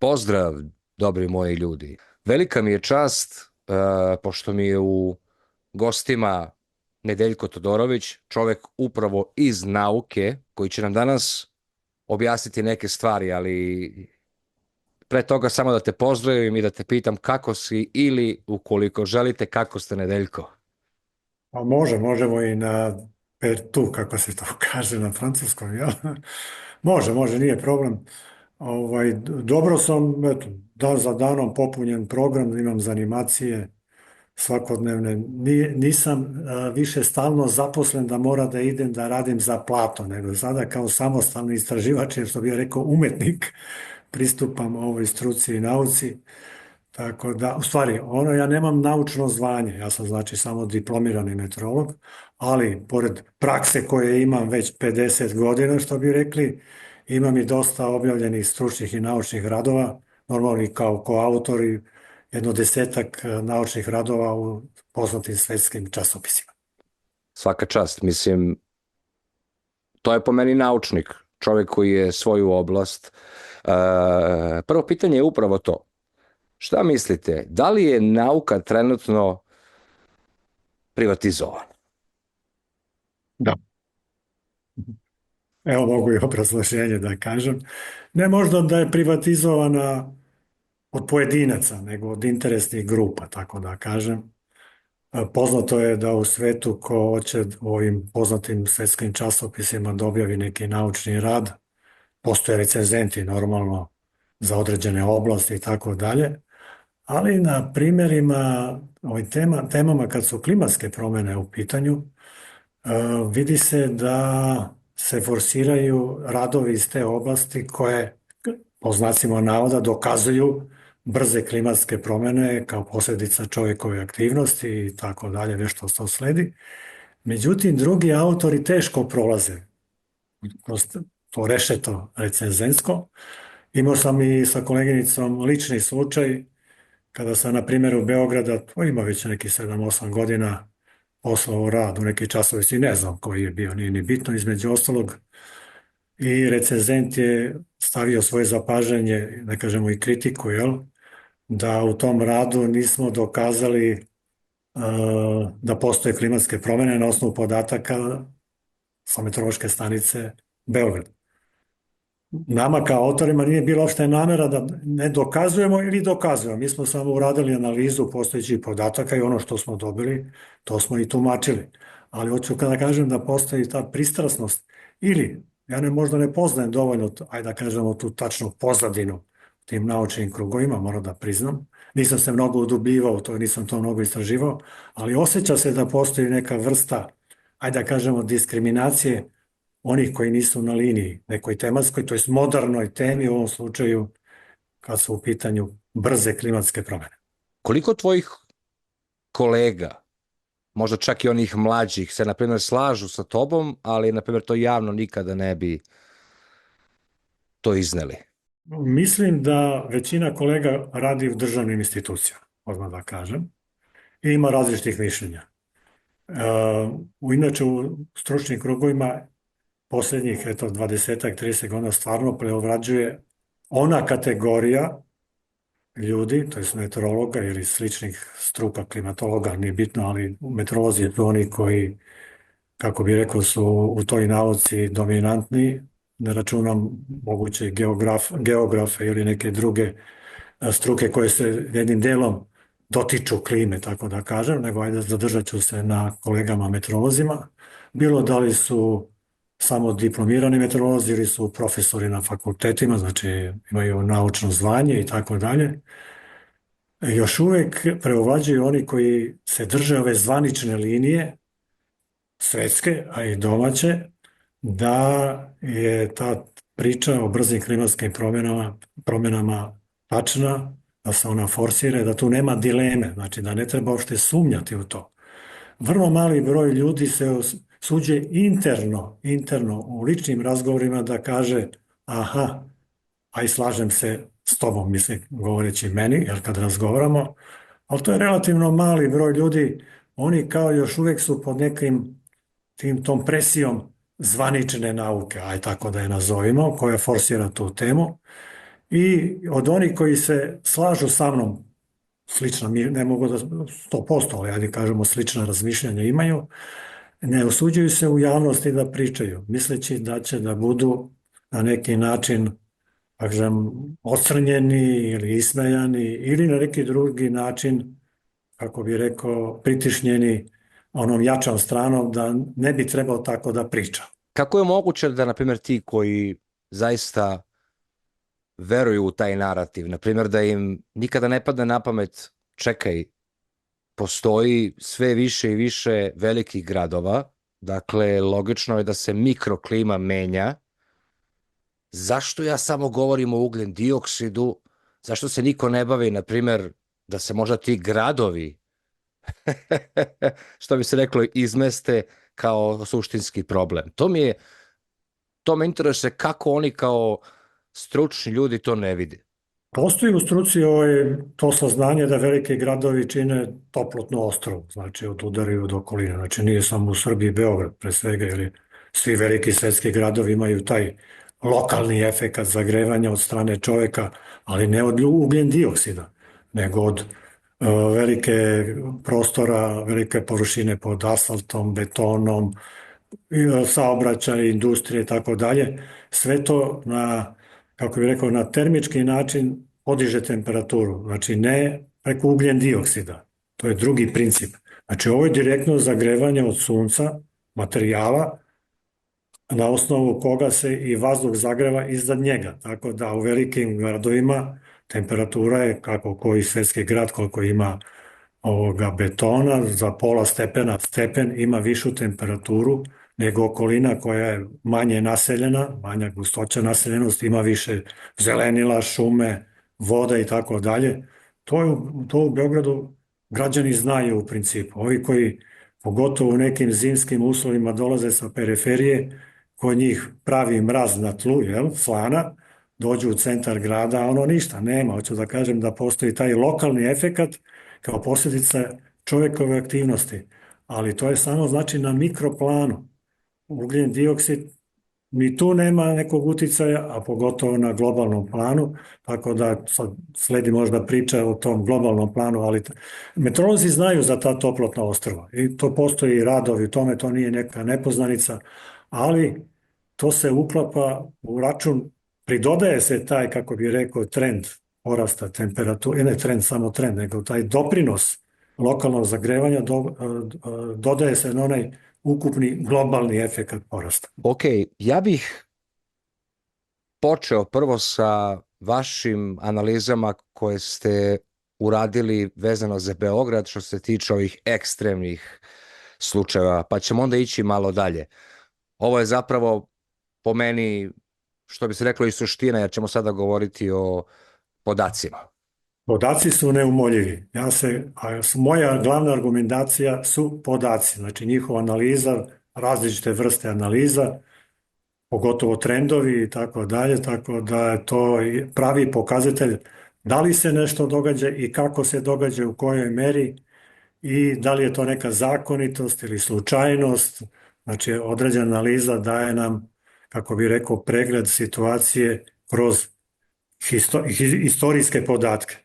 Pozdrav, dobri moji ljudi. Velika mi je čast, pošto mi je u gostima Nedeljko Todorović, čovek upravo iz nauke, koji će nam danas objasniti neke stvari, ali pre toga samo da te pozdravim i da te pitam kako si ili, ukoliko želite, kako ste, Nedeljko? Pa možemo i na per tu, kako se to kaže na francuskom, jel? Može, nije problem. Dobro sam, eto, dan za danom popunjen program, imam za animacije svakodnevne. Nisam više stalno zaposlen da mora da idem da radim za plato, nego sada kao samostalni istraživač, jer što bih rekao umetnik, pristupam ovoj struci i nauci. Tako da, u stvari, ja nemam naučno zvanje, ja sam znači samo diplomirani meteorolog, ali pored prakse koje imam već 50 godina, što bi rekli, imam i dosta objavljenih stručnih i naučnih radova, normalno i kao koautori, jedno desetak naučnih radova u poznatim svetskim časopisima. Svaka čast, mislim, to je po meni naučnik, čovek koji je svoju oblast. Prvo pitanje je upravo to. Šta mislite, da li je nauka trenutno privatizovana? Da. Evo mogu i obrazloženje da kažem. Ne možda da je privatizovana od pojedinaca, nego od interesnih grupa, tako da kažem. Poznato je da u svetu ko hoće u ovim poznatim svetskim časopisima da objavi neki naučni rad, postoje recenzenti normalno za određene oblasti i tako dalje, ali na primjerima, ovim temama kad su klimatske promjene u pitanju, vidi se da se forsiraju radovi iz te oblasti koje, po znacima navoda, dokazuju brze klimatske promjene kao posljedica čovjekove aktivnosti i tako dalje, nešto što sledi. Međutim, drugi autori teško prolaze kroz to rešeto recenzentsko. Imao sam i sa koleginicom lični slučaj kada sam, na primjer, u Beograda, to ima već neki 7-8 godina, poslao rad u neki časopis i ne znam koji je bio, nije ni bitno, između ostalog. I recenzent je stavio svoje zapažanje, da kažemo i kritiku, jel? Da u tom radu nismo dokazali da postoje klimatske promjene na osnovu podataka sa meteorološke stanice Beograd. Nama kao autorima nije bila uopšte namera da ne dokazujemo ili dokazujemo. Mi smo samo uradili analizu postojećih podataka i ono što smo dobili, to smo i tumačili. Ali hoću kada kažem da postoji ta pristrasnost ili ja možda ne poznajem dovoljno, ajde da kažemo, tu tačnu pozadinu tim naučnim krugovima, moram da priznam. Nisam se mnogo udubljivao, to nisam to mnogo istraživao, ali osjeća se da postoji neka vrsta, ajde da kažemo, diskriminacije onih koji nisu na liniji, nekoj tematskoj, to je modernoj temi, u ovom slučaju kad su u pitanju brze klimatske promjene. Koliko tvojih kolega, možda čak i onih mlađih, se, na primjer, slažu sa tobom, ali, na primjer, to javno nikada ne bi to izneli? Mislim da većina kolega radi u državnim institucijama, odmah da kažem, i ima različitih mišljenja. Inače, u stručnim krugovima posljednjih 20-ak, 30 godina stvarno preovlađuje ona kategorija ljudi, to je meteorologa ili sličnih struka, klimatologa, nije bitno, ali meteorolozi su oni koji, kako bi rekao, su u toj nauci dominantni, ne računam moguće geografe ili neke druge struke koje se jednim delom dotiču klime, tako da kažem, nego ajde zadržat ću se na kolegama meteorolozima, bilo da li su samo diplomirani meteorolozi ili su profesori na fakultetima, znači imaju naučno zvanje i tako dalje. Još uvijek preovlađuju oni koji se drže ove zvanične linije, svetske, a i domaće, da je ta priča o brzim klimatskim promjenama tačna, da se ona forsira, da tu nema dileme, znači da ne treba uopšte sumnjati u to. Vrlo mali broj ljudi se suđe interno u ličnim razgovorima da kaže aha, a i slažem se s tobom, mislim, govoreći meni, jer kad razgovaramo, ali to je relativno mali broj ljudi, oni kao još uvijek su pod nekim tom presijom zvanične nauke, aj tako da je nazovimo, koja forsira tu temu. I od onih koji se slažu sa mnom, slična, ne mogu da 100%, ali ajde kažemo slična razmišljanja imaju, ne usuđuju se u javnosti da pričaju, misleći da će da budu na neki način, kažem, odstranjeni ili ismejani ili na neki drugi način, kako bi rekao, pritišnjeni onom jačom stranom da ne bi trebao tako da priča. Kako je moguće da, na primjer, ti koji zaista veruju u taj narativ, na primjer da im nikada ne padne na pamet, čekaj, postoji sve više i više velikih gradova, dakle, logično je da se mikroklima menja. Zašto ja samo govorim o ugljen dioksidu? Zašto se niko ne bavi, na primjer, da se možda ti gradovi, što bi se reklo, izmeste kao suštinski problem? To me interesuje kako oni kao stručni ljudi to ne vide. Postoji u struci to saznanje da velike gradovi čine toplotno ostrvo, znači od udaraju do okoline. Znači nije samo u Srbiji Beograd pre svega, jer svi veliki svetski gradovi imaju taj lokalni efekat zagrevanja od strane čoveka, ali ne od ugljen dioksida, nego od velike prostora, velike površine pod asfaltom, betonom, saobraćaj, industrije i tako dalje. Sve to na, kako bih rekao, na termički način podiže temperaturu. Znači ne preko ugljen dioksida. To je drugi princip. Znači ovo je direktno zagrevanje od sunca, materijala, na osnovu koga se i vazduh zagreva iznad njega. Tako da u velikim gradovima temperatura je kako koji svetski grad, koliko ima ovoga betona, za pola stepena stepen ima višu temperaturu nego okolina koja je manje naseljena, manja gustoća naseljenosti, ima više zelenila, šume, voda i tako dalje. To u Beogradu građani znaju u principu. Ovi koji, pogotovo u nekim zimskim uslovima, dolaze sa periferije, kod njih pravi mraz na tlu, slana, dođu u centar grada, ono ništa, nema. Hoću da kažem da postoji taj lokalni efekat kao posljedica čovjekove aktivnosti, ali to je samo znači na mikroplanu. Ugljen dioksid ni tu nema nekog uticaja, a pogotovo na globalnom planu, tako da sad sledi možda priča o tom globalnom planu, ali meteorolozi znaju za ta toplotna ostrva i to postoji radovi u tome, to nije neka nepoznanica, ali to se uklapa u račun, pridodaje se taj, kako bi rekao, trend porasta temperature, ne trend, samo trend, nego taj doprinos lokalnog zagrevanja dodaje se na onaj ukupni globalni efekat porasta. Ok, ja bih počeo prvo sa vašim analizama koje ste uradili vezano za Beograd što se tiče ovih ekstremnih slučajeva, pa ćemo onda ići malo dalje. Ovo je zapravo po meni, što bi se reklo, i suština, jer ćemo sada govoriti o podacima. Podaci su neumoljivi. Moja glavna argumentacija su podaci, znači njihova analiza, različite vrste analiza, pogotovo trendovi i tako dalje, tako da je to pravi pokazatelj da li se nešto događa i kako se događa, u kojoj meri i da li je to neka zakonitost ili slučajnost. Znači određena analiza daje nam, kako bi rekao, pregled situacije kroz historijske podatke.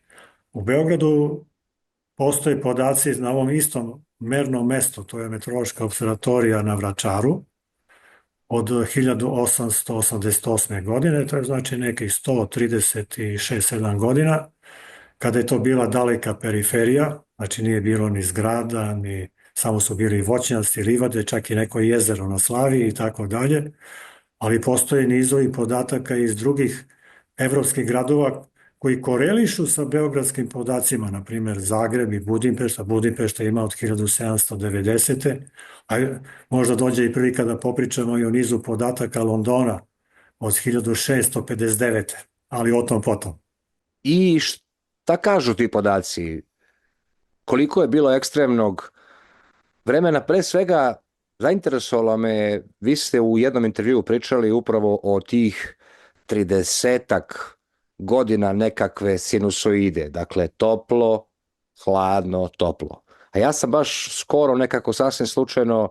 U Beogradu postoje podaci na ovom istom mernom mestu, to je meteorološka observatorija na Vračaru, od 1888. godine, to je znači nekih 136-7 godina, kada je to bila daleka periferija, znači nije bilo ni zgrada, ni samo su bili voćnjaci, livade, čak i neko jezero na Slaviji i tako dalje, ali postoje nizovi podataka iz drugih evropskih gradova koji korelišu sa beogradskim podacima, na primjer Zagreb i Budimpešta. Budimpešta ima od 1790. A možda dođe i prilika da popričamo i o nizu podataka Londona od 1659. Ali o tom potom. I šta kažu ti podaci? Koliko je bilo ekstremnog vremena? Pre svega, zainteresovalo me, vi ste u jednom intervjuu pričali upravo o tih 30-ak godina nekakve sinusoide, dakle toplo, hladno, toplo. A ja sam baš skoro nekako sasvim slučajno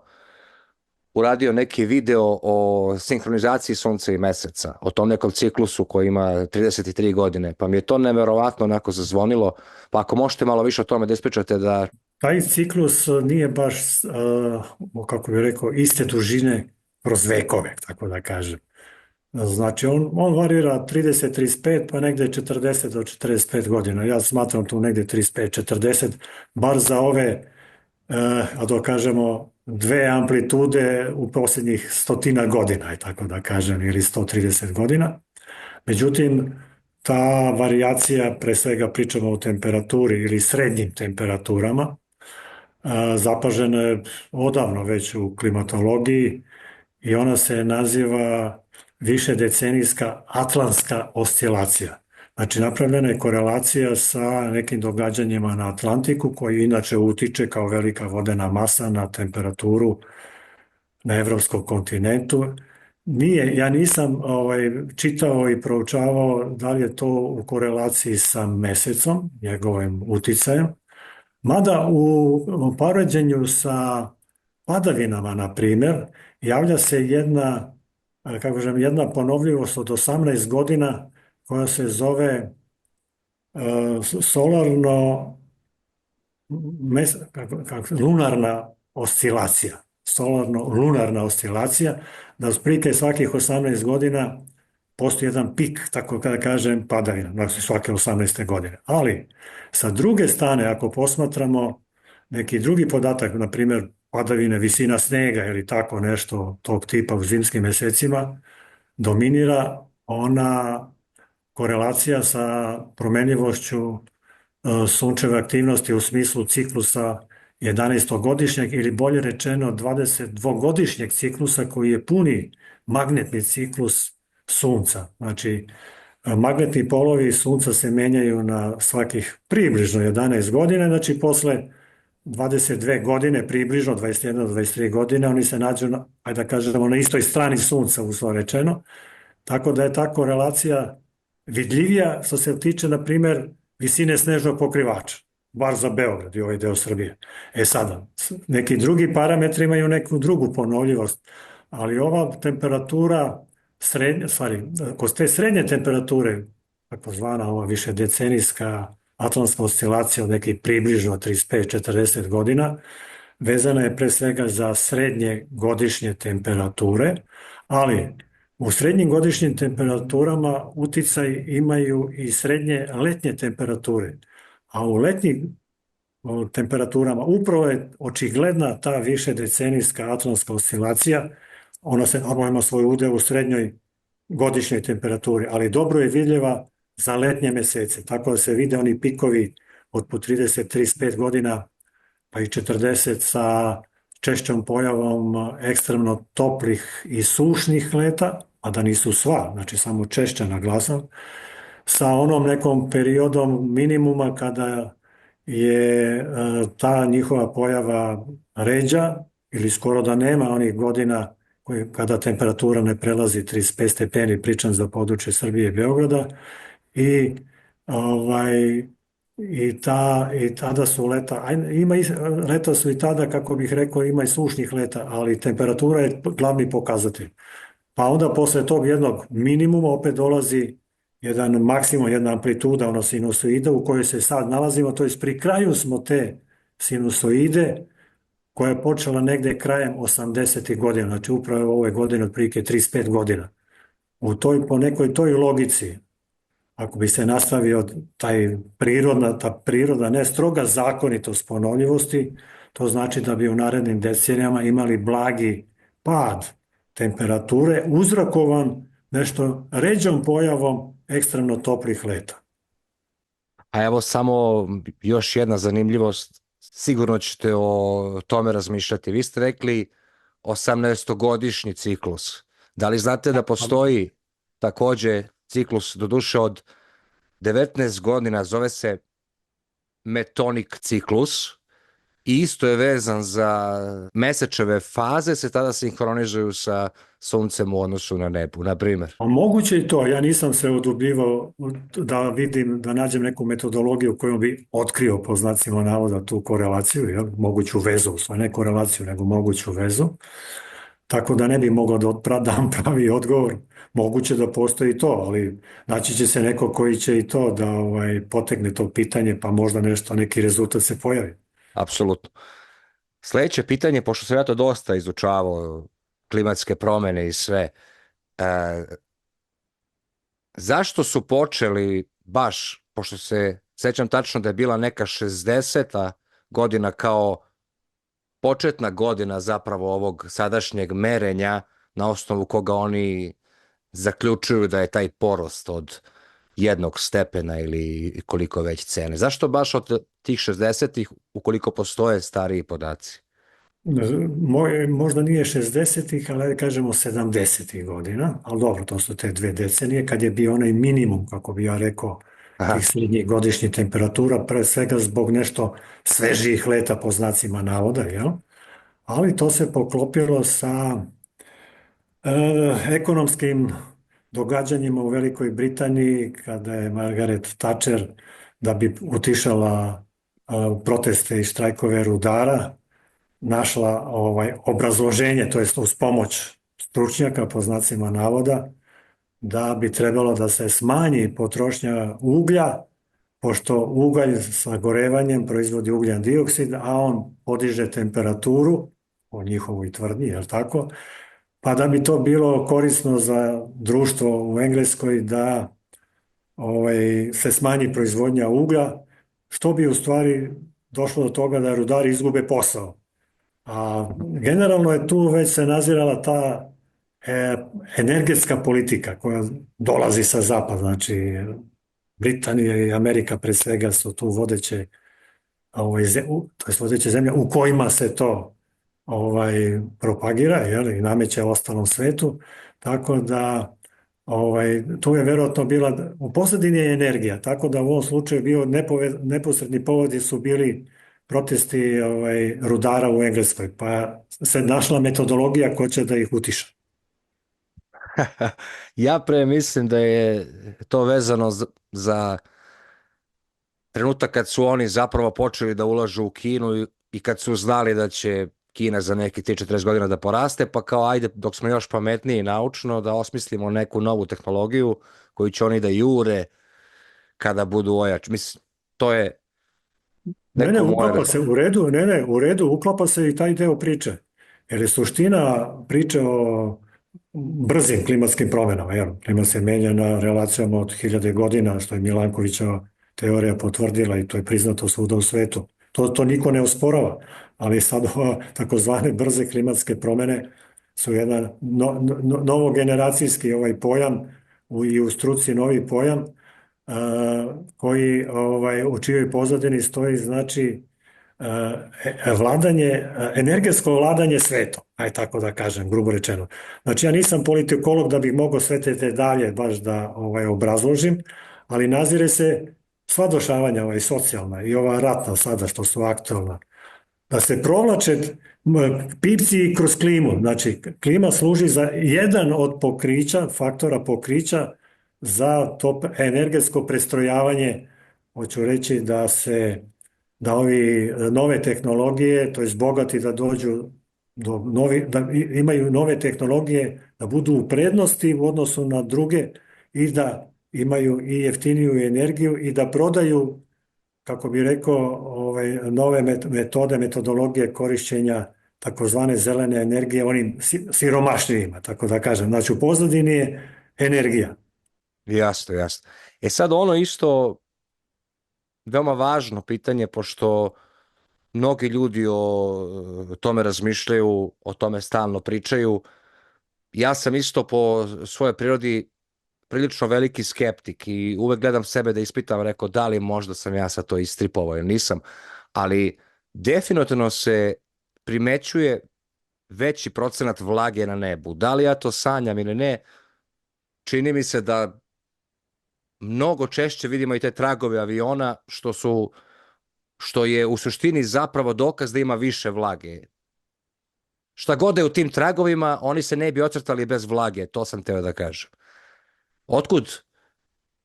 uradio neki video o sinhronizaciji sunca i meseca, o tom nekom ciklusu koji ima 33 godine, pa mi je to neverovatno onako zazvonilo, pa ako možete malo više o tome da ispričate da... Taj ciklus nije baš, kako bih rekao, iste dužine kroz vekove, tako da kažem. Znači, on varira 30-35, pa negde 40 do 45 godina. Ja smatram tu negde 35-40, bar za ove, a da kažemo, dve amplitude u posljednjih 100 godina, tako da kažem, ili 130 godina. Međutim, ta varijacija, pre svega pričamo o temperaturi ili srednjim temperaturama, zapažena je odavno već u klimatologiji i ona se naziva višedecenijska atlantska oscilacija. Znači, napravljena je korelacija sa nekim događanjima na Atlantiku, koji inače utiče kao velika vodena masa na temperaturu na evropskom kontinentu. Ja nisam čitao i proučavao da li je to u korelaciji sa mesecom, njegovim uticajem, mada u poređenju sa padavinama, na primjer, javlja se jedna ponovljivost od 18 godina koja se zove lunarna oscilacija. Solarno-lunarna oscilacija, da otprilike svakih 18 godina postoji jedan pik, tako kada kažem, padavina, znači svake 18. godine. Ali, sa druge strane, ako posmatramo neki drugi podatak, na primjer padavine, visina snega ili tako nešto tog tipa u zimskim mesecima, dominira ona korelacija sa promenljivošću sunčeve aktivnosti u smislu ciklusa 11-godišnjeg ili bolje rečeno 22-godišnjeg ciklusa koji je puni magnetni ciklus Sunca. Znači, magnetni polovi Sunca se menjaju na svakih približno 11 godina, znači posle 22 godine, približno 21 do 23 godine, oni se nađu, ajde da kažemo, na istoj strani Sunca, uslovno rečeno, tako da je ta korelacija vidljivija što se tiče, na primjer, visine snežnog pokrivača, bar za Beograd i ovaj deo Srbije. Sada, neki drugi parametri imaju neku drugu ponovljivost, ali ova temperatura, kod te srednje temperature, takozvana ova višedecenijska atlantska oscilacija od nekih približno 35-40 godina, vezana je pre svega za srednje godišnje temperature, ali u srednjim godišnjim temperaturama uticaj imaju i srednje letnje temperature, a u letnjim temperaturama upravo je očigledna ta višedecenijska atlantska oscilacija. Ona ima svoj udeo u srednjoj godišnjoj temperaturi, ali dobro je vidljiva za letnje mesece, tako da se vide oni pikovi od po 30-35 godina, pa i 40 sa češćom pojavom ekstremno toplih i sušnih leta, a da nisu sva, znači samo češće naglašavam, sa onom nekom periodom minimuma kada je ta njihova pojava ređa ili skoro da nema onih godina kada temperatura ne prelazi 35 stepeni, pričam za područje Srbije i Beograda, i tada su leta su i tada, kako bih rekao, ima i sušnih leta, ali temperatura je glavni pokazatelj. Pa onda posle tog jednog minimuma opet dolazi jedan maksimum, jedna amplituda, ono sinusoida u kojoj se sad nalazimo, to je pri kraju smo te sinusoide koja je počela negde krajem 80. godina, znači upravo ove godine otprilike 35 godina. Po nekoj toj logici, ako bi se nastavio ta prirodna, ne stroga zakonitost ponovljivosti, to znači da bi u narednim decenijama imali blagi pad temperature uzrokovan nešto ređom pojavom ekstremno toplih leta. A evo samo još jedna zanimljivost, sigurno ćete o tome razmišljati. Vi ste rekli 18-godišnji ciklus. Da li znate da postoji takođe ciklus, doduše od 19 godina, zove se metonik ciklus i isto je vezan za mesečeve faze, se tada sinhronizuju sa suncem u odnosu na nebu, na primjer. Moguće i to, ja nisam se udubljivao da vidim, da nađem neku metodologiju kojom bi otkrio, po znacima navoda, tu korelaciju, moguću vezu, ne korelaciju, nego moguću vezu. tako da ne bi mogao da dam pravi odgovor. Moguće da postoji to, ali naći će se neko koji će i to da potegne to pitanje, pa možda nešto, neki rezultat se pojavi. Apsolutno. Sljedeće pitanje, pošto sam ja to dosta izučavao, klimatske promjene i sve, e, zašto su počeli baš, pošto se sećam tačno da je bila neka 60. godina kao početna godina zapravo ovog sadašnjeg merenja na osnovu koga oni zaključuju da je taj porast od 1 stepena ili koliko već cene. Zašto baš od tih 60-ih ukoliko postoje stariji podaci? Možda nije 60-ih, ali ajde kažemo 70-ih godina, ali dobro, to su te 2 decenije, kad je bio onaj minimum, kako bi ja rekao, Aha. tih srednjih godišnjih temperatura, pre svega zbog nešto svežijih leta po znacima navoda, jel? Ali to se poklopilo sa ekonomskim događanjima u Velikoj Britaniji, kada je Margaret Thatcher, da bi utišala proteste i štrajkove rudara, našla obrazloženje, to jest uz pomoć stručnjaka po znacima navoda, da bi trebalo da se smanji potrošnja uglja, pošto ugalj sa gorevanjem proizvodi ugljen dioksid, a on podiže temperaturu, po njihovoj tvrdnji, je li tako? Pa da bi to bilo korisno za društvo u Engleskoj da se smanji proizvodnja uglja, što bi u stvari došlo do toga da rudari izgube posao. A generalno je tu već se nazirala ta energetska politika koja dolazi sa zapada, znači Britanija i Amerika pre svega su tu vodeće, to jest vodeće zemlje u kojima se to propagira, jel, i nameće ostalom svetu, tako da tu je verovatno bila, u pozadini je energija, tako da u ovom slučaju bio neposredni povodi su bili protesti rudara u Engleskoj, pa se našla metodologija ko će da ih utiša. Ja pre mislim da je to vezano za trenutak kad su oni zapravo počeli da ulažu u Kinu i kad su znali da će Kina za neki 3-40 godina da poraste, pa kao ajde dok smo još pametniji naučno da osmislimo neku novu tehnologiju koju će oni da jure kada budu ojač. Mislim, to je Ne, neko moje... uklapa se u redu, u redu, uklapa se i taj deo priče. Jer je suština priče o brzim klimatskim promjenama. Jel? Klima se menja na relacijama od 1000 godina, što je Milankovićeva teorija potvrdila i to je priznato svuda u svetu. To niko ne osporava, ali sad takozvane brze klimatske promjene su jedan novogeneracijski pojam i u struci novi pojam koji u čijoj pozadini stoji znači energetsko vladanje svetom, aj tako da kažem, grubo rečeno. Znači ja nisam politikolog da bih mogao sve te detalje baš da obrazložim, ali nazire se sva dešavanja, socijalna i ova ratna sada što su aktualna, da se provlače pipci kroz klimu. Znači klima služi za jedan od pokrića, faktora pokrića za to energetsko prestrojavanje, hoću reći da ovi nove tehnologije, to jest bogati da dođu da imaju nove tehnologije, da budu u prednosti u odnosu na druge i da imaju i jeftiniju energiju i da prodaju, kako bi rekao, nove metodologije korišćenja takozvane zelene energije onim siromašnijima, tako da kažem. Znači u pozadini je energija. Jasno, jasno. Sad ono isto veoma važno pitanje, pošto mnogi ljudi o tome razmišljaju, o tome stalno pričaju. Ja sam isto po svojoj prirodi prilično veliki skeptik i uvek gledam sebe da ispitam, rekao da li možda sam ja sad to istripovao ili nisam, ali definitivno se primećuje veći procenat vlage na nebu. Da li ja to sanjam ili ne, čini mi se da mnogo češće vidimo i te tragove aviona, što je u suštini zapravo dokaz da ima više vlage. Šta god je u tim tragovima, oni se ne bi ocrtali bez vlage, to sam teo da kažem. Otkud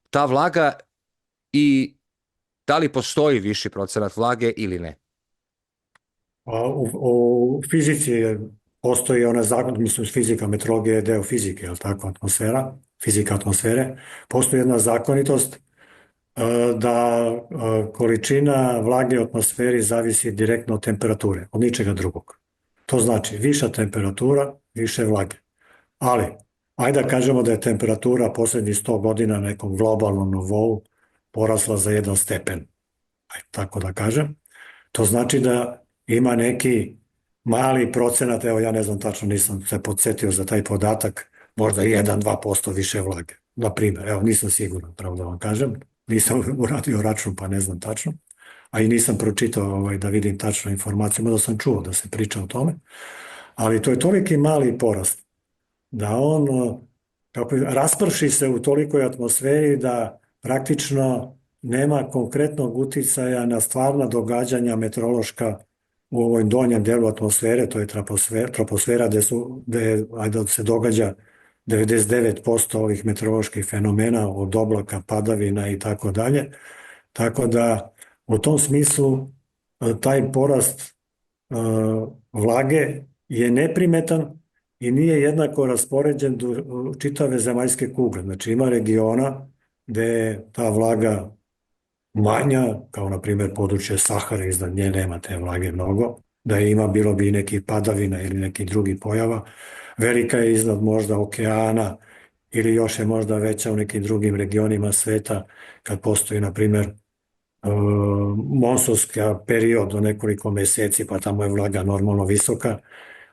ta vlaga i da li postoji viši procenat vlage ili ne? U fizici je postoji ona zakon, mislim fizika, meteorologija je deo fizike, je li tako, atmosfera, fizika atmosfere, postoji jedna zakonitost da količina vlage u atmosferi zavisi direktno od temperature, od ničega drugog. To znači viša temperatura, više vlage. Ali, ajde da kažemo da je temperatura posljednjih 100 godina na nekom globalnom nivou porasla za 1 stepen. Ajde, tako da kažem. To znači da ima neki mali procenat, evo ja ne znam tačno, nisam se podsjetio za taj podatak, možda 1-2% više vlage. Na primjer, evo nisam siguran, pravo da vam kažem, nisam uradio račun pa ne znam tačno, a i nisam pročitao da vidim tačno informaciju, mada sam čuo da se priča o tome, ali to je toliki mali porast da on rasprši se u tolikoj atmosferi da praktično nema konkretnog uticaja na stvarna događanja meteorološka u ovom donjem delu atmosfere, to je troposfera gdje se događa 99% ovih meteoroloških fenomena od oblaka, padavina i tako dalje. Tako da u tom smislu taj porast vlage je neprimetan i nije jednako raspoređen u čitave zemaljske kugle. Znači ima regiona gdje je ta vlaga manja, kao na primjer područje Sahare, iznad nje nema te vlage mnogo, da je ima bilo bi nekih padavina ili nekih drugih pojava. Velika je iznad možda okeana ili još je možda veća u nekim drugim regionima sveta kad postoji na primjer monsunski period do nekoliko mjeseci pa tamo je vlaga normalno visoka,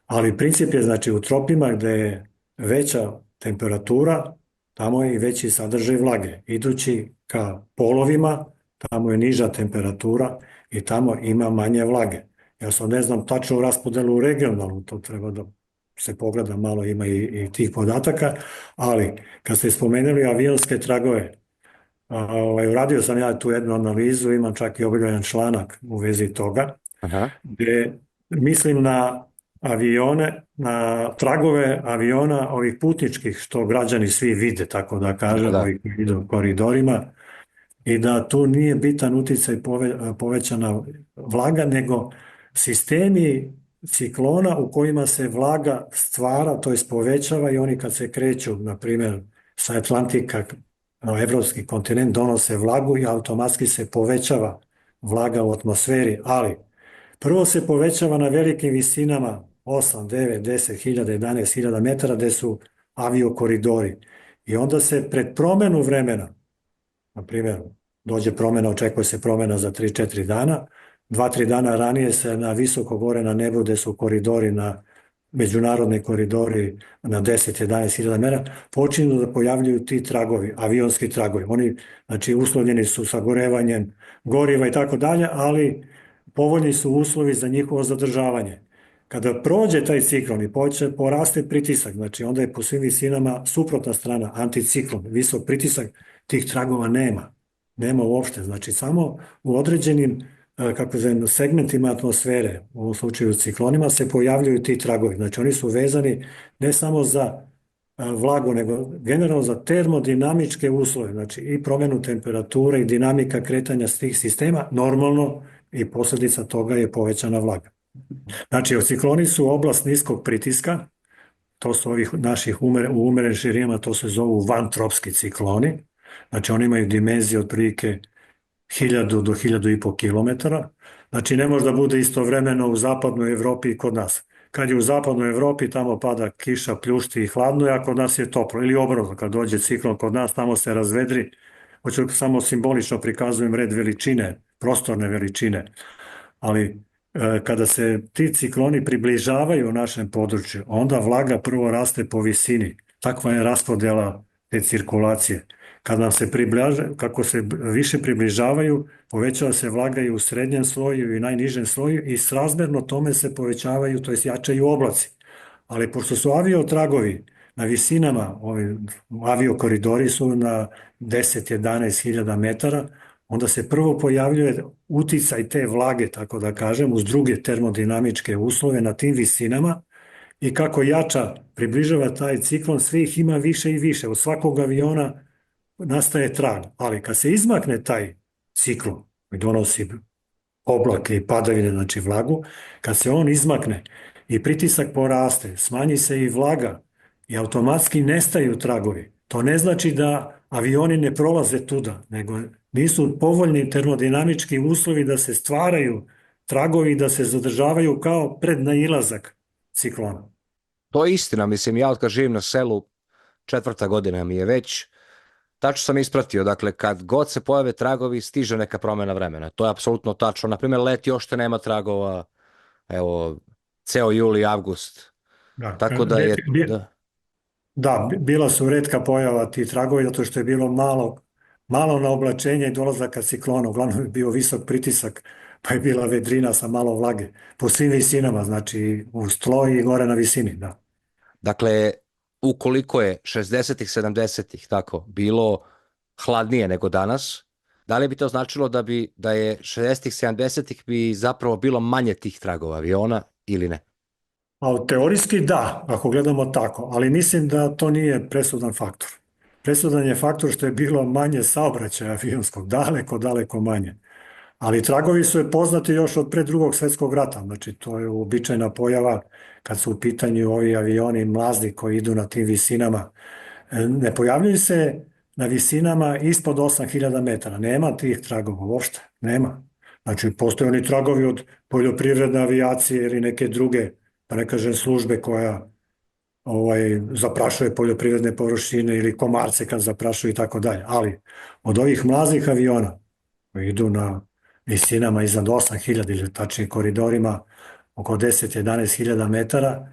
ali princip je znači u tropima gdje je veća temperatura, tamo je i veći sadržaj vlage. Idući ka polovima, tamo je niža temperatura i tamo ima manje vlage. Ja sam ne znam tačno u raspodelu regionalnu, to treba da se pogleda malo, ima i tih podataka, ali kad ste spomenuli avionske tragove, uradio sam ja tu jednu analizu, imam čak i objavljen članak u vezi toga, gdje mislim na avione, na tragove aviona ovih putničkih što građani svi vide, tako da kažem, ovih koridorima, i da tu nije bitan utjecaj povećana vlaga, nego sistemi ciklona u kojima se vlaga stvara, to jest povećava, i oni kad se kreću, na primjer, sa Atlantika na evropski kontinent, donose vlagu i automatski se povećava vlaga u atmosferi, ali prvo se povećava na velikim visinama 8, 9, 10 hiljada, 11 hiljada metara gdje su aviokoridori. I onda se pred promjenu vremena, na primjer, dođe promjena, očekuje se promjena za 3-4 dana, 2-3 dana ranije se na visoko gore na nebu gdje su koridori, na međunarodni koridori na 10-11 hiljada metara, počinju da pojavljuju ti tragovi, avionski tragovi. Oni, znači, uslovljeni su sagorevanjem goriva i tako dalje, ali povoljni su uslovi za njihovo zadržavanje. Kada prođe taj ciklon i poraste pritisak, znači onda je po svim visinama suprotna strana, anticiklon, visok pritisak, tih tragova nema. Nema uopšte, znači samo u određenim segmentima atmosfere, u ovom slučaju ciklonima, se pojavljuju ti tragovi. Znači oni su vezani ne samo za vlagu, nego generalno za termodinamičke uslove, znači i promjenu temperature i dinamika kretanja tih sistema, normalno i posljedica toga je povećana vlaga. Znači cikloni su oblast niskog pritiska, to su ovih naših u umerenim širinama, to se zovu vantropski cikloni, znači oni imaju dimenzije otprilike 1000 do 1500 km, znači ne može da bude istovremeno u zapadnoj Evropi i kod nas. Kad je u zapadnoj Evropi, tamo pada kiša, pljušti i hladno, a kod nas je toplo. Ili obrnuto, kad dođe ciklon kod nas, tamo se razvedri. Hoću samo simbolično prikazujem red veličine, prostorne veličine. Ali kada se ti cikloni približavaju u našem području, onda vlaga prvo raste po visini. Takva je raspodjela te cirkulacije. Kad nam se kako se više približavaju, povećava se vlaga i u srednjem sloju i najnižem sloju i srazmjerno tome se povećavaju, to jest jačaju oblaci. Ali pošto su aviotragovi na visinama, ovi aviokoridori su na 10-11 hiljada metara, onda se prvo pojavljuje uticaj te vlage, tako da kažem, uz druge termodinamičke uslove na tim visinama, i kako jača približava taj ciklon, sve ih ima više i više. Od svakog aviona nastaje trag, ali kad se izmakne taj ciklon koji donosi oblake i padavine, znači vlagu, kad se on izmakne i pritisak poraste, smanji se i vlaga i automatski nestaju tragovi. To ne znači da avioni ne prolaze tuda, nego nisu povoljni termodinamički uslovi da se stvaraju tragovi i da se zadržavaju kao pred nailazak ciklona. To je istina, mislim, ja od kad živim na selu, 4. godina mi je već, tačno sam ispratio, dakle, kad god se pojave tragovi, stiže neka promjena vremena. To je apsolutno tačno. Naprimjer, leti još te nema tragova, evo, ceo juli, avgust. Da, Tako da je, da. da, bila su retka pojava ti tragovi zato što je bilo malo na oblačenje i dolazaka ciklona. Uglavnom je bio visok pritisak, pa je bila vedrina sa malo vlage. Po svim visinama, znači u tlo i gore na visini, da. Dakle, ukoliko je 60-ih, 70-ih, tako, bilo hladnije nego danas, da li bi to značilo da je 60-ih, 70-ih bi zapravo bilo manje tih tragova aviona ili ne? A teorijski da, ako gledamo tako, ali mislim da to nije presudan faktor. Presudan je faktor što je bilo manje saobraćaja avionskog, daleko manje. Ali tragovi su je poznati još od pre Drugog svjetskog rata, znači to je uobičajena pojava kad su u pitanju ovi avioni mlazdi koji idu na tim visinama. Ne pojavljuju se na visinama ispod 8000 metara, nema tih tragova uopšte, nema. Znači postoje oni tragovi od poljoprivredne avijacije ili neke druge, pa ne kažem službe koja zaprašuje poljoprivredne površine ili komarce kad zaprašuju i tako dalje. Ali od ovih mlaznih aviona koji idu na visinama iznad 8000 ili tačnije koridorima oko 10-11 hiljada metara,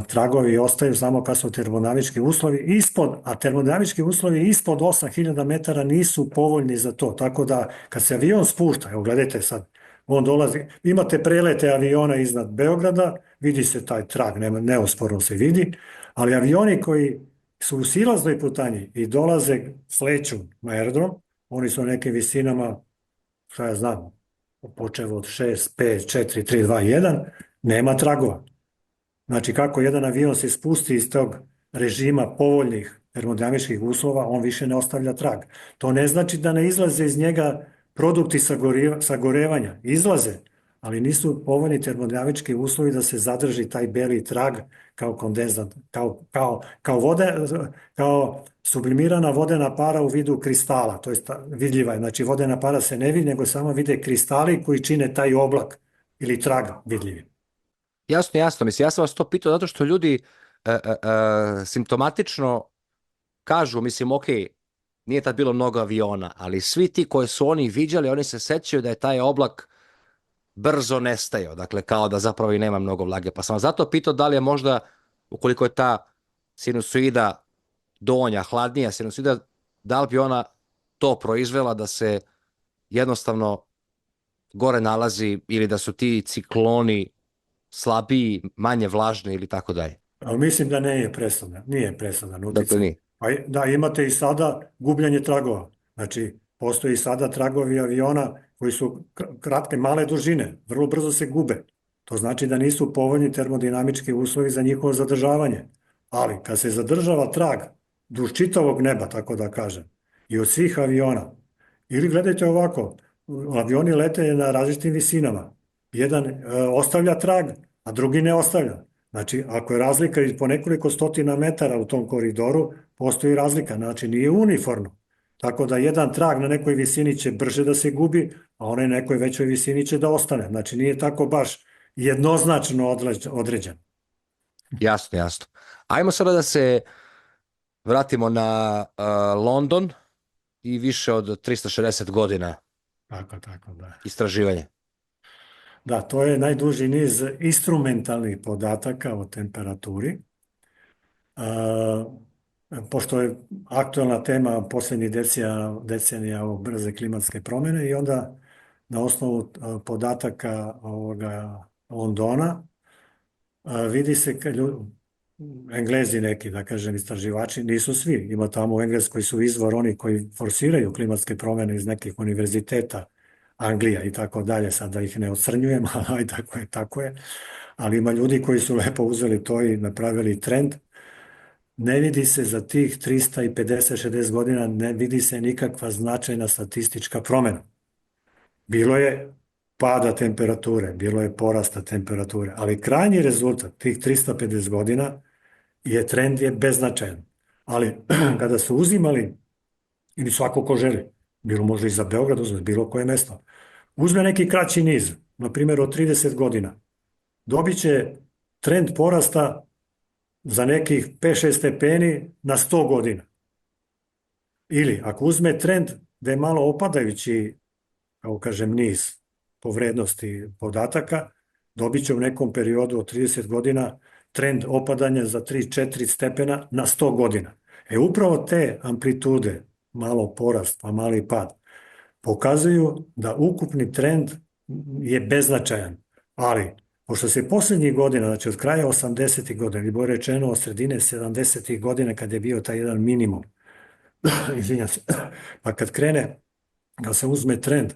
tragovi ostaju samo kad su termodinamički uslovi ispod, a termodinamički uslovi ispod 8000 metara nisu povoljni za to. Tako da kad se avion spušta, evo gledajte sad, on dolazi, imate prelete aviona iznad Beograda, vidi se taj trag, neosporno se vidi, ali avioni koji su u silaznoj putanji i dolaze, sleću na aerodrom, oni su na nekim visinama, šta ja znam, počev od 6, 5, 4, 3, 2, 1, nema tragova. Znači kako jedan avion se spusti iz tog režima povoljnih termodinamičkih uslova, on više ne ostavlja trag. To ne znači da ne izlaze iz njega produkti sagorevanja. Izlaze, ali nisu povoljni termodinamički uslovi da se zadrži taj beli trag kao kondenzat, kao sublimirana vodena para u vidu kristala. To je vidljiva je. Znači vodena para se ne vidi, nego samo vide kristali koji čine taj oblak ili traga vidljivi. Jasno, jasno. Mislim, ja sam vas to pitao zato što ljudi simptomatično kažu, mislim, ok, nije tad bilo mnogo aviona, ali svi ti koje su oni viđali, oni se sećaju da je taj oblak brzo nestajao, dakle kao da zapravo i nema mnogo vlage. Pa sam vas zato pitao da li je možda, ukoliko je ta sinusoida donja, hladnija sinusoida, da li bi ona to proizvela da se jednostavno gore nalazi ili da su ti cikloni slabiji, manje vlažni ili tako dalje. Ali mislim da nije presudan Dakle, utjecaj. nije. Da, imate i sada gubljenje tragova. Znači, postoji sada tragovi aviona koji su kratke, male dužine, vrlo brzo se gube. To znači da nisu povoljni termodinamički uslovi za njihovo zadržavanje. Ali kad se zadržava trag duž čitavog neba, tako da kažem, i od svih aviona, ili gledajte ovako, avioni lete na različitim visinama. Jedan ostavlja trag, a drugi ne ostavlja. Znači, ako je razlika po nekoliko stotina metara u tom koridoru, postoji razlika, znači nije uniformno. Tako da jedan trag na nekoj visini će brže da se gubi, a onaj na nekoj većoj visini će da ostane. Znači, nije tako baš jednoznačno određen. Jasno, jasno. Ajmo sada da se vratimo na London i više od 360 godina Tako, da. istraživanja. Da, to je najduži niz instrumentalnih podataka o temperaturi. Pošto je aktualna tema posljednjih decenija o brze klimatske promjene i onda na osnovu podataka Londona vidi se Englezi neki, da kažem, istraživači, nisu svi. Ima tamo u Engleskoj su izvor oni koji forsiraju klimatske promjene iz nekih univerziteta, Anglija i tako dalje, sad da ih ne ocrnjujem, ali tako je. Ali ima ljudi koji su lepo uzeli to i napravili trend. Ne vidi se za tih 350-60 godina, ne vidi se nikakva značajna statistička promjena. Bilo je pada temperature, bilo je porasta temperature, ali krajnji rezultat tih 350 godina trend je beznačajan. Ali kada su uzimali, ili svako ko želi, bilo može i za Beograd uzme, bilo koje mesto, uzme neki kraći niz, na primjer od 30 godina, dobit će trend porasta za nekih 5-6 stepeni na 100 godina. Ili ako uzme trend da je malo opadajući, kako kažem, niz po vrednosti podataka, dobit će u nekom periodu od 30 godina trend opadanja za 3-4 stepena na 100 godina. Upravo te amplitude, malo porast pa mali pad, pokazuju da ukupni trend je beznačajan. Ali, pošto se posljednjih godina, znači od kraja 80. godina, ili bolje rečeno od sredine 70. godina kad je bio taj jedan minimum, izvinjam se, pa kad krene, kad se uzme trend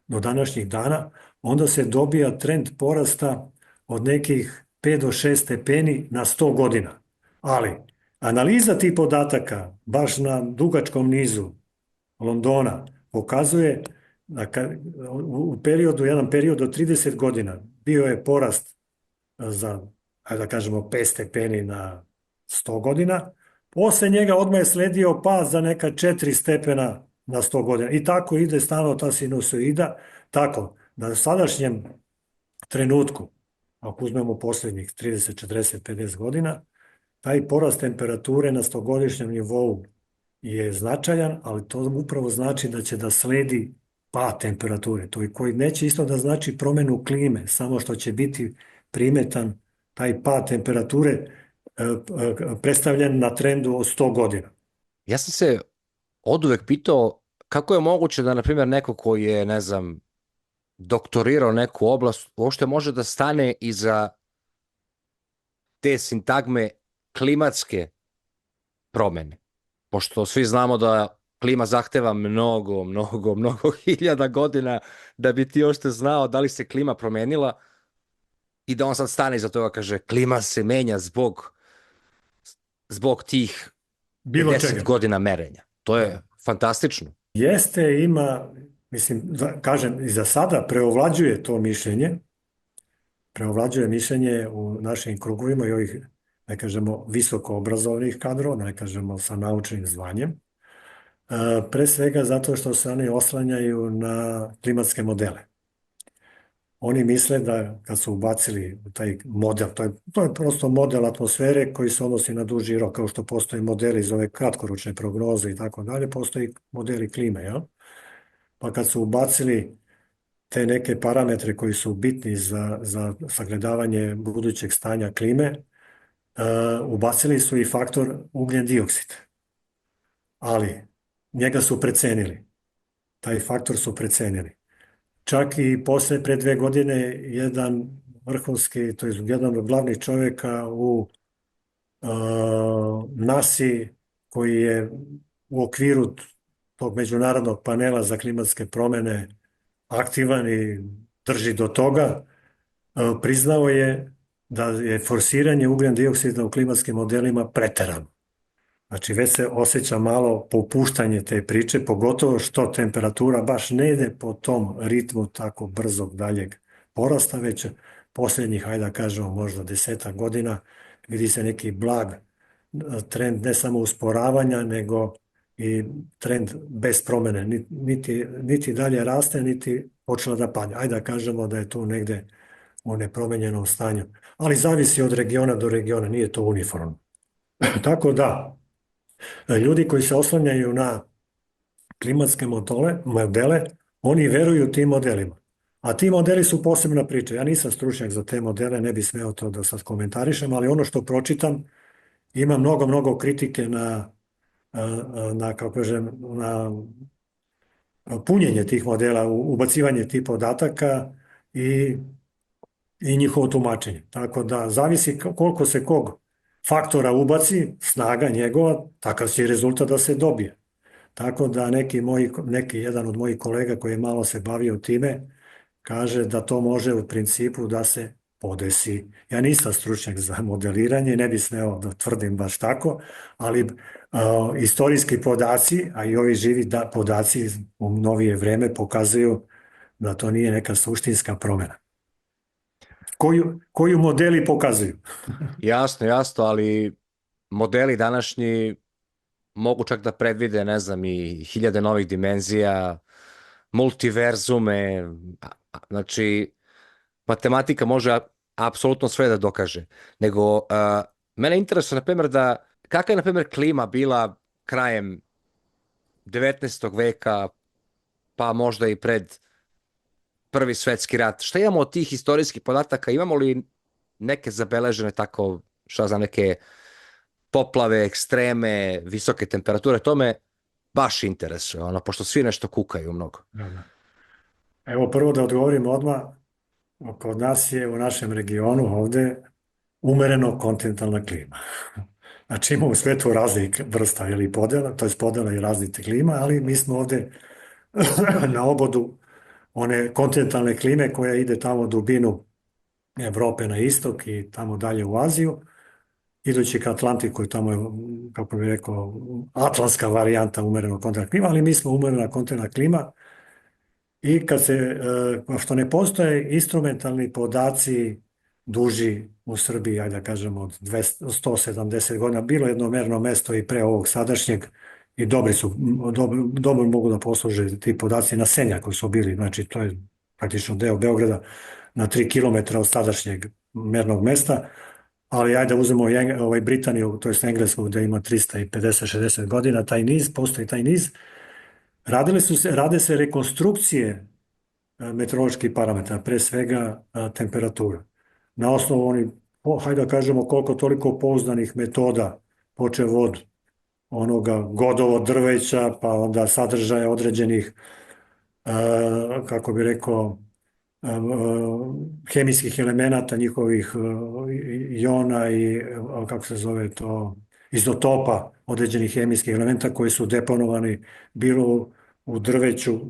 do današnjih dana, onda se dobija trend porasta od nekih 5 do 6 stepeni na 100 godina. Ali, analiza tih podataka, baš na dugačkom nizu Londona, pokazuje da u jedan period od 30 godina bio je porast za, ajde da kažemo, 5 stepeni na 100 godina, posle njega odmah je sledio pad za neka 4 stepena na 100 godina. I tako ide stalno ta sinusoida, tako da u sadašnjem trenutku, ako uzmemo posljednjih 30, 40, 50 godina, taj porast temperature na 100-godišnjem nivou je značajan, ali to upravo znači da će da sledi pad temperature, to koji neće isto da znači promenu klime, samo što će biti primetan taj pad temperature predstavljen na trendu od 100 godina. Ja sam se oduvek pitao kako je moguće da, na primjer, neko koji je, ne znam, doktorirao neku oblast, uopšte može da stane iza te sintagme klimatske promene. Pošto svi znamo da klima zahteva mnogo hiljada godina da bi ti uopšte znao da li se klima promenila i da on sad stane iza toga, kaže, klima se menja zbog tih 50 godina merenja. To je fantastično. Jeste, ima, mislim, kažem, i za sada preovlađuje to mišljenje, u našim krugovima i ovih, ne kažemo, visoko obrazovnih kadrova, ne kažemo sa naučnim zvanjem, pre svega zato što se oni oslanjaju na klimatske modele. Oni misle da kad su ubacili taj model, to je prosto model atmosfere koji se odnosi na duži rok, kao što postoji modeli iz ove kratkoročne prognoze i tako dalje, postoji modeli klime, jel? Pa kad su ubacili te neke parametre koji su bitni za sagledavanje budućeg stanja klime, ubacili su i faktor ugljen dioksid. Ali njega su precenili. Taj faktor su precenili. Čak i pre 2 godine jedan vrhunski, to je jedan od glavnih čovjeka u NASA-i, koji je u okviru tog međunarodnog panela za klimatske promjene aktivan i drži do toga, priznao je da je forsiranje ugljen dioksida u klimatskim modelima preterano. Znači, već se osjeća malo popuštanje te priče, pogotovo što temperatura baš ne ide po tom ritmu tako brzog daljeg porasta, već posljednjih, hajde da kažemo, možda 10 godina vidi se neki blag trend ne samo usporavanja, nego i trend bez promjene. Niti dalje raste, niti počela da pada. Hajde da kažemo da je tu negde u nepromenjenom stanju. Ali zavisi od regiona do regiona, nije to uniformno. Tako da, ljudi koji se oslanjaju na klimatske modele, oni veruju tim modelima. A ti modeli su posebna priča. Ja nisam stručnjak za te modele, ne bi smeo to da sad komentarišem, ali ono što pročitam, ima mnogo kritike na punjenje tih modela, ubacivanje tih podataka i njihovo tumačenje. Tako da zavisi koliko se kog faktora ubaci, snaga njegova, takav će rezultat da se dobije. Tako da jedan od mojih kolega koji je malo se bavio time, kaže da to može u principu da se podesi. Ja nisam stručnjak za modeliranje, ne bi smeo da tvrdim baš tako, ali istorijski podaci, a i ovi živi podaci u novije vreme pokazuju da to nije neka suštinska promjena. Koju modeli pokazuju. Jasno, jasno, ali modeli današnji mogu čak da predvide, ne znam, i hiljade novih dimenzija, multiverzume, znači matematika može apsolutno sve da dokaže. Nego, mene interesuje, na primjer, da kakva je, na primjer, klima bila krajem 19. veka, pa možda i pred Prvi svetski rat. Šta imamo od tih istorijskih podataka? Imamo li neke zabeležene tako, šta znam, neke poplave, ekstreme, visoke temperature? To me baš interesuje, ono, pošto svi nešto kukaju mnogo. Da, da. Evo prvo da odgovorim odmah, kod nas je u našem regionu ovdje umereno kontinentalna klima. Znači ima u svijetu raznih vrsta ili podjela, to je podjela i različite klima, ali mi smo ovdje na obodu one kontinentalne klime koja ide tamo u dubinu Europe na istok i tamo dalje u Aziju, idući ka Atlantiku i tamo je, kako bih rekao, atlantska varijanta umereno kontinentalna klima, ali mi smo umerena kontinentalna klima i kad se, što ne postoje instrumentalni podaci duži u Srbiji, ajde da kažemo od 170 godina, bilo jedno merno mesto i pre ovog sadašnjeg i dobri su, dobro mogu da posluže ti podaci na Senja koji su bili, znači to je praktično deo Beograda na 3 km od sadašnjeg mernog mesta, ali ajde da uzmemo Britaniju, to je Englesku gde ima 350-60 godina, taj niz, postoji taj niz. Rade se rekonstrukcije meteoroloških parametara, pre svega temperatura. Na osnovu onih, hajde da kažemo koliko toliko pouzdanih metoda, počev od onoga godovo drveća, pa onda sadržaja određenih, kako bi rekao, hemijskih elemenata, njihovih iona i, kako se zove to, izotopa određenih hemijskih elementa koji su deponovani bilo u drveću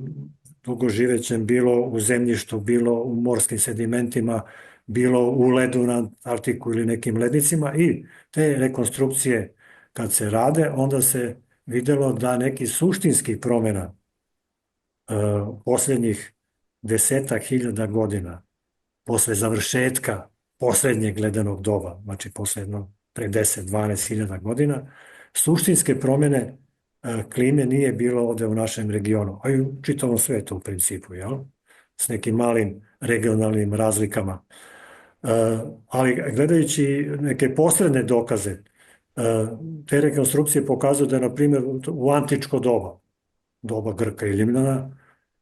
dugoživećem, bilo u zemljištu, bilo u morskim sedimentima, bilo u ledu na Antarktiku ili nekim lednicima i te rekonstrukcije kad se rade, onda se vidjelo da neki suštinskih promjena posljednjih 10.000 godina, posle završetka posljednjeg ledenog doba, znači posljedno pre 10-12 hiljada godina, suštinske promjene klime nije bilo ovdje u našem regionu, a i u čitavom svijetu u principu, jel? S nekim malim regionalnim razlikama. Ali gledajući neke posredne dokaze, te rekonstrukcije pokazuju da je, na primjer, u antičko doba Grka i Rimljana,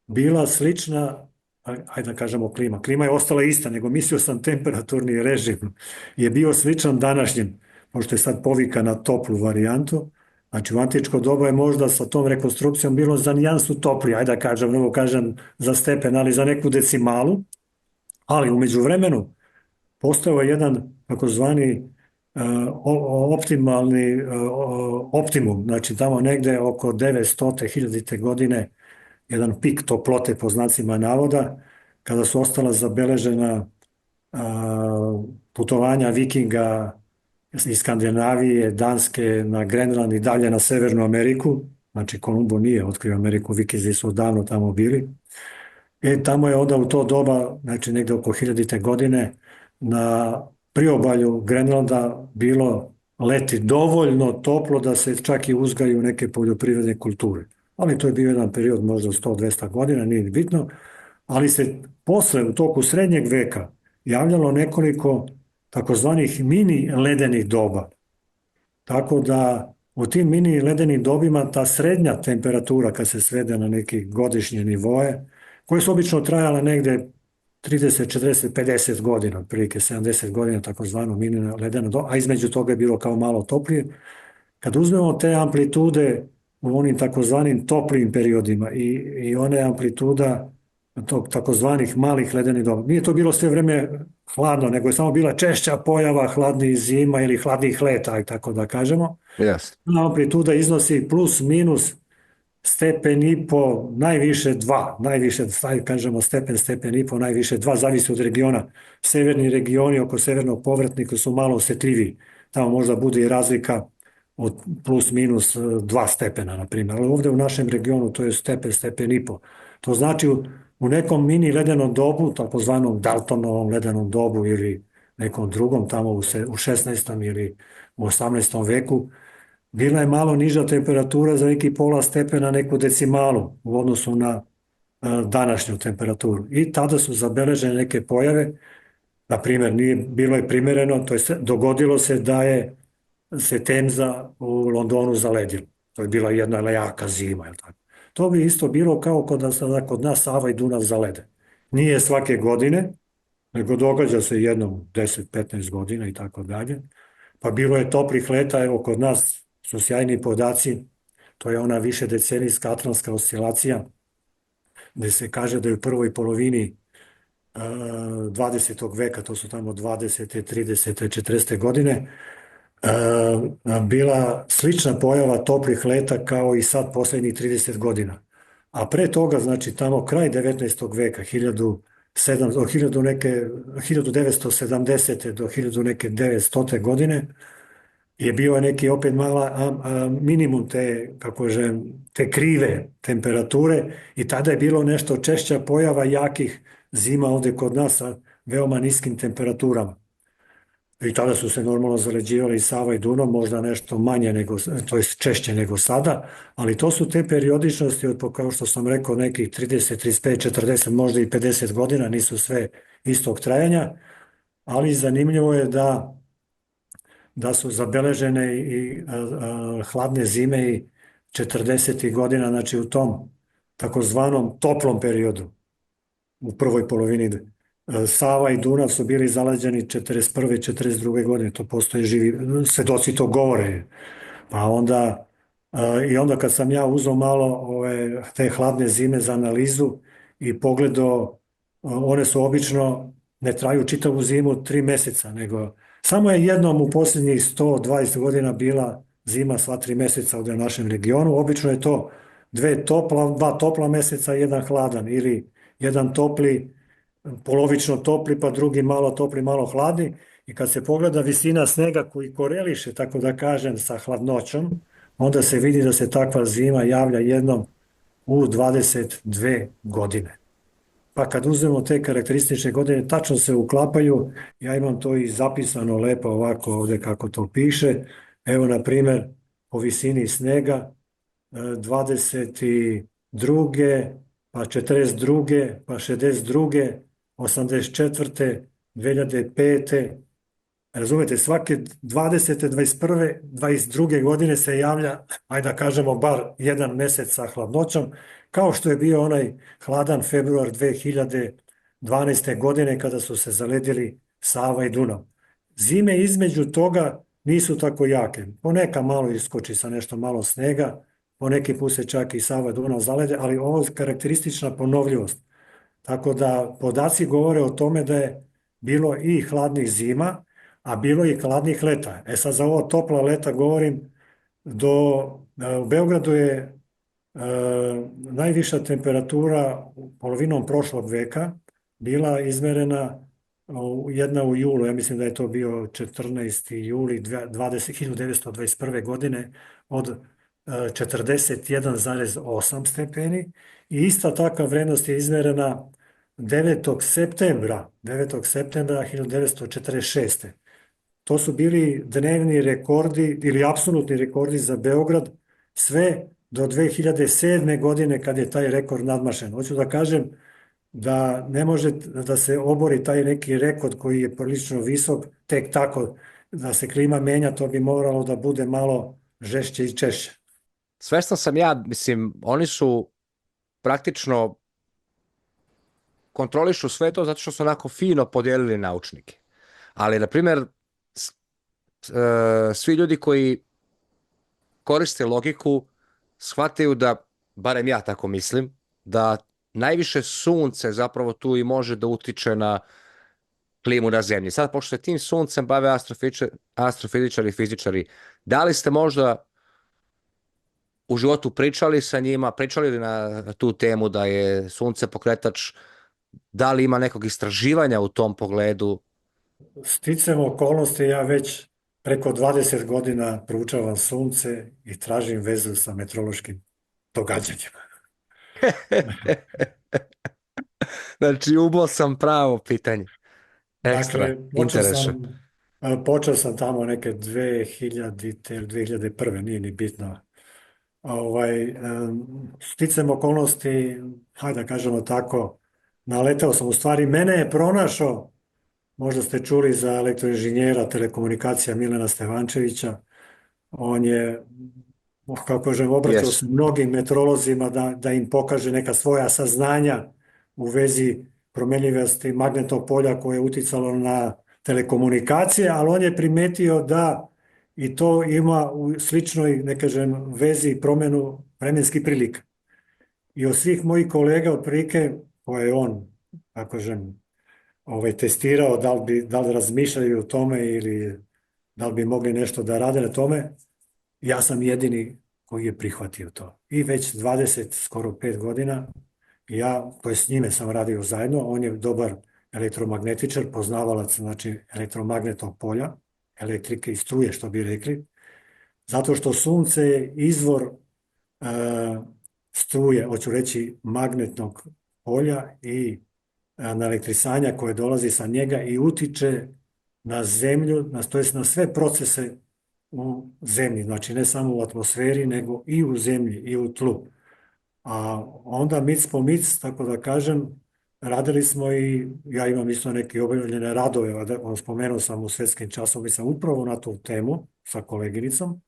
bila slična, ajde da kažemo klima. Klima je ostala ista, nego mislio sam temperaturni režim je bio sličan današnjem, pošto je sad povika na toplu varijantu. Znači u antičko doba je možda sa tom rekonstrukcijom bilo za nijansu toplije, ajde da kažem za stepen, ali za neku decimalu, ali u međuvremenu postao je jedan takozvani optimalni optimum, znači tamo negde oko 900.000 godine jedan pik toplote po znacima navoda, kada su ostala zabeležena putovanja vikinga iz Skandinavije, Danske na Grenland i dalje na Severnu Ameriku, znači Kolumbo nije otkrio Ameriku, vikinzi su davno tamo bili. Tamo je onda u to doba, znači negde oko 1000. godine, na priobalju Grenlanda bilo leti dovoljno toplo da se čak i uzgaju neke poljoprivredne kulture. Ali to je bio jedan period možda 100-200 godina, nije bitno, ali se posle u toku srednjeg veka javljalo nekoliko takozvanih mini ledenih doba. Tako da u tim mini ledenim dobima ta srednja temperatura kad se svede na neki godišnje nivoje, koje su obično trajale negde 30, 40, 50 godina, otprilike 70 godina takozvano mini ledeno doba, a između toga je bilo kao malo toplije. Kad uzmemo te amplitude u onim takozvanim toplijim periodima i one amplituda tog takozvanih malih ledenih doba. Nije to bilo sve vreme hladno, nego je samo bila češća pojava hladnih zima ili hladnih leta, tako da kažemo. Yes. Amplituda iznosi plus minus stepen i po, najviše 2, najviše, kažemo stepen i po, najviše 2, zavisi od regiona. Severni regioni oko severnog povratnika su malo osjetljiviji. Tamo možda bude i razlika od plus minus 2 stepena, na primjer. Ali ovdje u našem regionu to je stepen i po. To znači u nekom mini ledenom dobu, takozvanom Daltonovom ledenom dobu ili nekom drugom, tamo u 16. ili u 18. veku, bila je malo niža temperatura za neki pola stepena, neku decimalu u odnosu na današnju temperaturu. I tada su zabeležene neke pojave, na primjer, bilo je primjereno, to je dogodilo se da je se Temza u Londonu zaledila. To je bila jedna jaka zima. Je tako? To bi isto bilo kao kod nas Sava i Dunav zalede. Nije svake godine, nego događa se jednom 10-15 godina i tako dalje. Pa bilo je toplih leta, evo kod nas su sjajni podaci, to je ona više decenijska atlantska oscilacija, gde se kaže da je u prvoj polovini 20. veka, to su tamo 20. 30. 40. godine, bila slična pojava toplih leta kao i sad posljednjih 30 godina. A pre toga, znači tamo kraj 19. veka, 1970. do 1900. godine, je bio neki opet mala minimum te krive temperature i tada je bilo nešto češća pojava jakih zima ovdje kod nas sa veoma niskim temperaturama. I tada su se normalno zaleđivali Sava i Dunav, možda nešto manje nego, to je češće nego sada, ali to su te periodičnosti od, kao što sam rekao, nekih 30, 35, 40, možda i 50 godina, nisu sve istog trajanja, ali zanimljivo je da su zabeležene i hladne zime i 40. godina, znači u tom takozvanom toplom periodu, u prvoj polovini. Sava i Dunav su bili zaleđeni 41. i 42. godine, to postoje živi, svedoci to govore. Pa onda, i onda kad sam ja uzeo malo te hladne zime za analizu i pogledao, one su obično, ne traju čitavu zimu 3 mjeseca, nego samo je jednom u posljednjih 120 godina bila zima sva 3 mjeseca ovdje u našem regionu. Obično je to 2 topla mjeseca i 1 hladan, ili jedan topli, polovično topli, pa drugi malo topli, malo hladni. I kad se pogleda visina snega koji koreliše, tako da kažem, sa hladnoćom, onda se vidi da se takva zima javlja jednom u 22 godine. Pa kad uzmemo te karakteristične godine, tačno se uklapaju, ja imam to i zapisano lepo ovako ovdje kako to piše. Evo, na primjer, po visini snega 22. pa 42. pa 62. 84. 2005. Razumete, svake 20. 21. 22. godine se javlja, ajde da kažemo, bar 1 mjesec sa hladnoćom, kao što je bio onaj hladan februar 2012. godine kada su se zaledili Sava i Dunav. Zime između toga nisu tako jake. Poneka malo iskoči sa nešto malo snega, poneki put se čak i Sava i Dunav zalede, ali ovo je karakteristična ponovljivost. Tako da podaci govore o tome da je bilo i hladnih zima, a bilo i hladnih leta. Sad za ovo topla leta govorim, u Beogradu je najviša temperatura polovinom prošlog veka bila izmerena jedna u julu, ja mislim da je to bio 14. juli 1921. godine od 41,8 stepeni i ista takva vrednost je izmerena 9. septembra 1946. To su bili dnevni rekordi ili apsolutni rekordi za Beograd sve do 2007. godine kad je taj rekord nadmašen. Hoću da kažem da ne može da se obori taj neki rekord koji je prilično visok, tek tako da se klima menja, to bi moralo da bude malo žešće i češće. Svestan sam ja, mislim, oni su praktično kontrolišu sve to zato što su onako fino podijelili naučnike. Ali, na primjer, svi ljudi koji koriste logiku shvataju da, barem ja tako mislim, da najviše sunce zapravo tu i može da utiče na klimu na zemlji. Sad, pošto se tim suncem bave astrofizičari i fizičari, da li ste možda u životu pričali sa njima, pričali li na tu temu da je sunce pokretač, da li ima nekog istraživanja u tom pogledu? Sticam okolnosti, ja već preko 20 godina proučavam sunce i tražim vezu sa meteorološkim događanjima. Znači, ubo sam pravo pitanje. Ekstra, Dakle, interesuje. počeo sam tamo neke 2000. ili 2001. Nije ni bitno. Sticam okolnosti, hajde da kažemo tako, naletao sam, u stvari mene je pronašao, možda ste čuli za elektroinženjera telekomunikacija Milana Stevančevića. On je, kako kažem, obraćao Yes. se mnogim meteorolozima da im pokaže neka svoja saznanja u vezi promjenjivosti magnetnog polja koje je uticalo na telekomunikacije, ali on je primetio da i to ima u sličnoj, ne kažem, vezi promjenu vremenskih prilika. I od svih mojih kolega otprilike koje je on, kako kažem, testirao da li razmišljaju o tome ili da li bi mogli nešto da rade na tome, ja sam jedini koji je prihvatio to. I već 20, skoro 5 godina, to je s njime sam radio zajedno, on je dobar elektromagnetičar, poznavalac, znači, elektromagnetnog polja, elektrike i struje, što bi rekli, zato što sunce je izvor struje, hoću reći magnetnog polja i na elektrisanja koje dolazi sa njega i utiče na zemlju, to jest na sve procese u zemlji, znači ne samo u atmosferi, nego i u zemlji i u tlu. A onda mic po mic, tako da kažem, radili smo i ja imam isto neke objavljene radove, spomenuo sam u svjetskim časopisima upravo na tu temu sa koleginicom,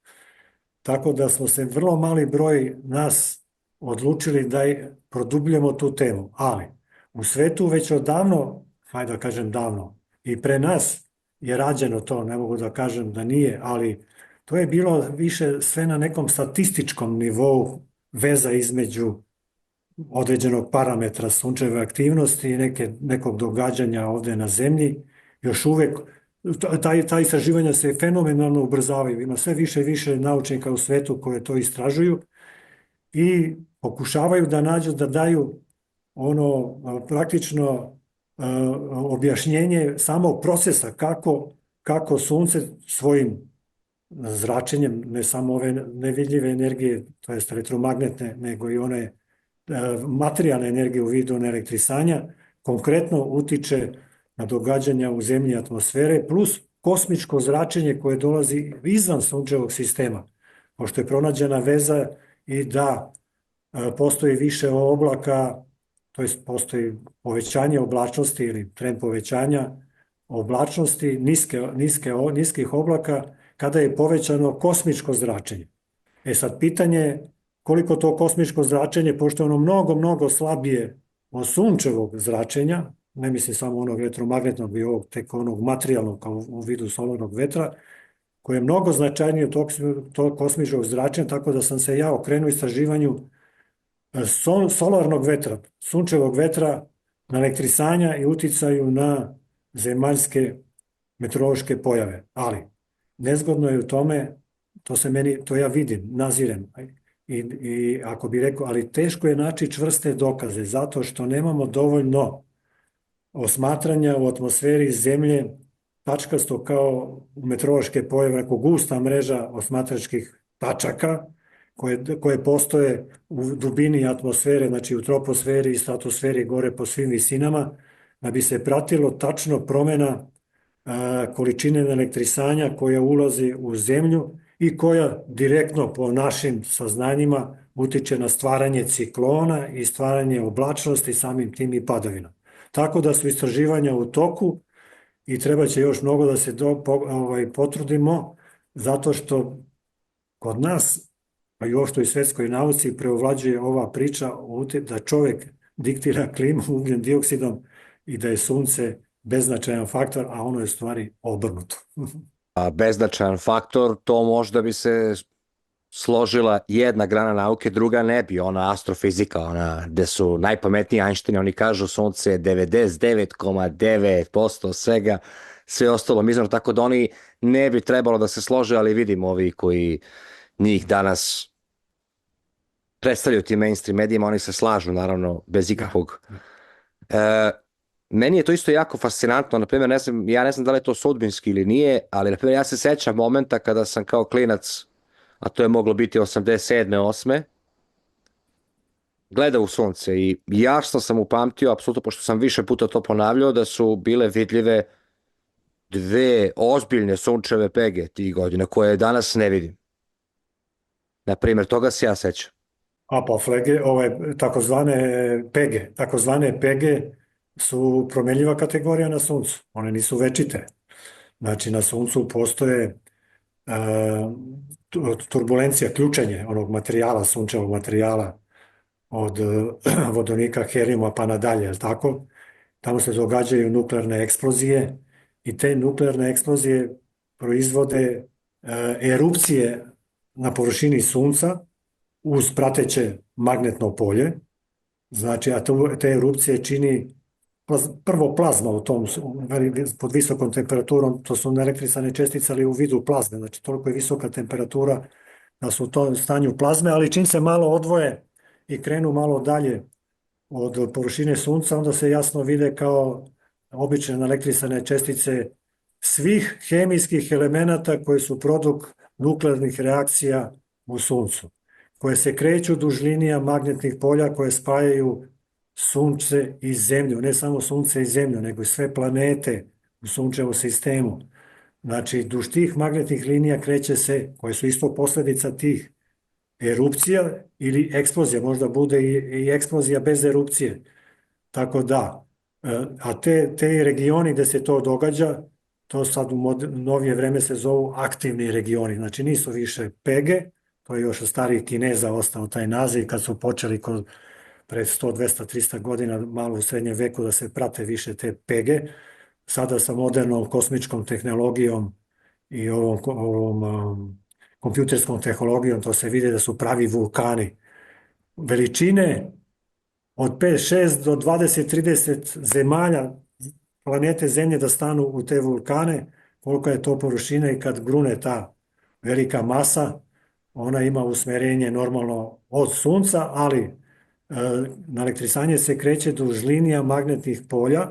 tako da smo se vrlo mali broj nas odlučili da produbljemo tu temu, ali u svetu već odavno, hajde da kažem davno, i pre nas je rađeno to, ne mogu da kažem da nije, ali to je bilo više sve na nekom statističkom nivou veza između određenog parametra sunčeve aktivnosti i nekog događanja ovdje na zemlji. Još uvijek ta istraživanja se fenomenalno ubrzavaju. Ima sve više i više naučnika u svetu koje to istražuju i pokušavaju da nađu, da daju ono praktično objašnjenje samog procesa kako sunce svojim zračenjem, ne samo ove nevidljive energije, to jest elektromagnetne, nego i one materijalne energije u vidu elektrisanja, konkretno utiče na događanja u zemlji i atmosfere, plus kosmičko zračenje koje dolazi izvan sunčevog sistema, pošto je pronađena veza i da postoji više oblaka, to jest postoji povećanje oblačnosti ili trend povećanja oblačnosti niskih oblaka kada je povećano kosmičko zračenje. Sad, pitanje je koliko to kosmičko zračenje, pošto je ono mnogo, mnogo slabije od sunčevog zračenja, ne mislim samo onog elektromagnetnog i ovog tek onog materijalnog kao u vidu solarnog vetra, koje je mnogo značajnije od tog kosmičkog zračenja, tako da sam se ja okrenuo istraživanju solarnog vetra, sunčevog vetra, na elektrisanja i uticaju na zemaljske meteorološke pojave. Ali nezgodno je u tome, to ja vidim, nazirem, i ako bi rekao, ali teško je naći čvrste dokaze, zato što nemamo dovoljno osmatranja u atmosferi zemlje, tačkasto kao meteorološke pojave, ako gusta mreža osmatračkih tačaka, koje postoje u dubini atmosfere, znači u troposferi i stratosferi gore po svim visinama, da bi se pratilo tačno promjena količine elektrisanja koja ulazi u zemlju i koja direktno po našim saznanjima utiče na stvaranje ciklona i stvaranje oblačnosti, samim tim i padavina. Tako da su istraživanja u toku i treba će još mnogo da se potrudimo, zato što kod nas, pa i uopšte u svjetskoj nauci, preovlađuje ova priča da čovjek diktira klimu ugljen dioksidom i da je sunce beznačajan faktor, a ono je u stvari obrnuto. A beznačajan faktor, to možda bi se složila jedna grana nauke, druga ne bi, ona astrofizika, ona gde su najpametniji Einsteini, oni kažu sunce je 99,9% svega, sve ostalo mizerno, tako da oni ne bi trebalo da se slože, ali vidim ovi koji njih danas predstavljaju tim mainstream medijima, oni se slažu, naravno, bez ikakvog. Meni je to isto jako fascinantno, na primjer, ja ne znam da li je to sudbinski ili nije, ali na primjer ja se sećam momenta kada sam kao klinac, a to je moglo biti 87. 8. gleda u sunce i jasno sam upamtio, apsolutno, pošto sam više puta to ponavljao, da su bile vidljive dve ozbiljne sunčeve pege tih godina, koje danas ne vidim. Na primjer, toga se ja sećam. A pa flege, takozvane pege su promjenjiva kategorija na suncu. One nisu večite. Znači na suncu postoje turbulencija, ključenje onog materijala, sunčevog materijala od vodonika, herijuma pa nadalje, jel tako? Tamo se događaju nuklearne eksplozije i te nuklearne eksplozije proizvode erupcije na površini sunca uz prateće magnetno polje. Znači, te erupcije čini prvo plazma u tom, pod visokom temperaturom, to su neelektrisane čestice, ali u vidu plazme. Znači, toliko je visoka temperatura da su u tom stanju plazme, ali čim se malo odvoje i krenu malo dalje od površine sunca, onda se jasno vide kao obične elektrisane čestice svih hemijskih elemenata koji su produkt nuklearnih reakcija u suncu, koje se kreću duž linija magnetnih polja koje spajaju sunce i zemlju, ne samo sunce i zemlju, nego i sve planete u sunčevom sistemu. Znači, duž tih magnetnih linija kreće se, koje su isto posljedica tih erupcija ili eksplozija, možda bude i eksplozija bez erupcije. Tako da, a te regioni gdje se to događa, to sad u novije vreme se zovu aktivni regioni. Znači nisu više pege, to je još od starih Kineza ostao taj naziv kad su počeli pred 100, 200, 300 godina malo u srednjem veku da se prate više te pege. Sada sa modernom kosmičkom tehnologijom i ovom kompjuterskom tehnologijom to se vidi da su pravi vulkani. Veličine od 5, 6 do 20, 30 zemalja planete Zemlje da stanu u te vulkane, koliko je to površine i kad grune ta velika masa, ona ima usmjerenje normalno od sunca, ali na elektrisanje se kreće duž linija magnetnih polja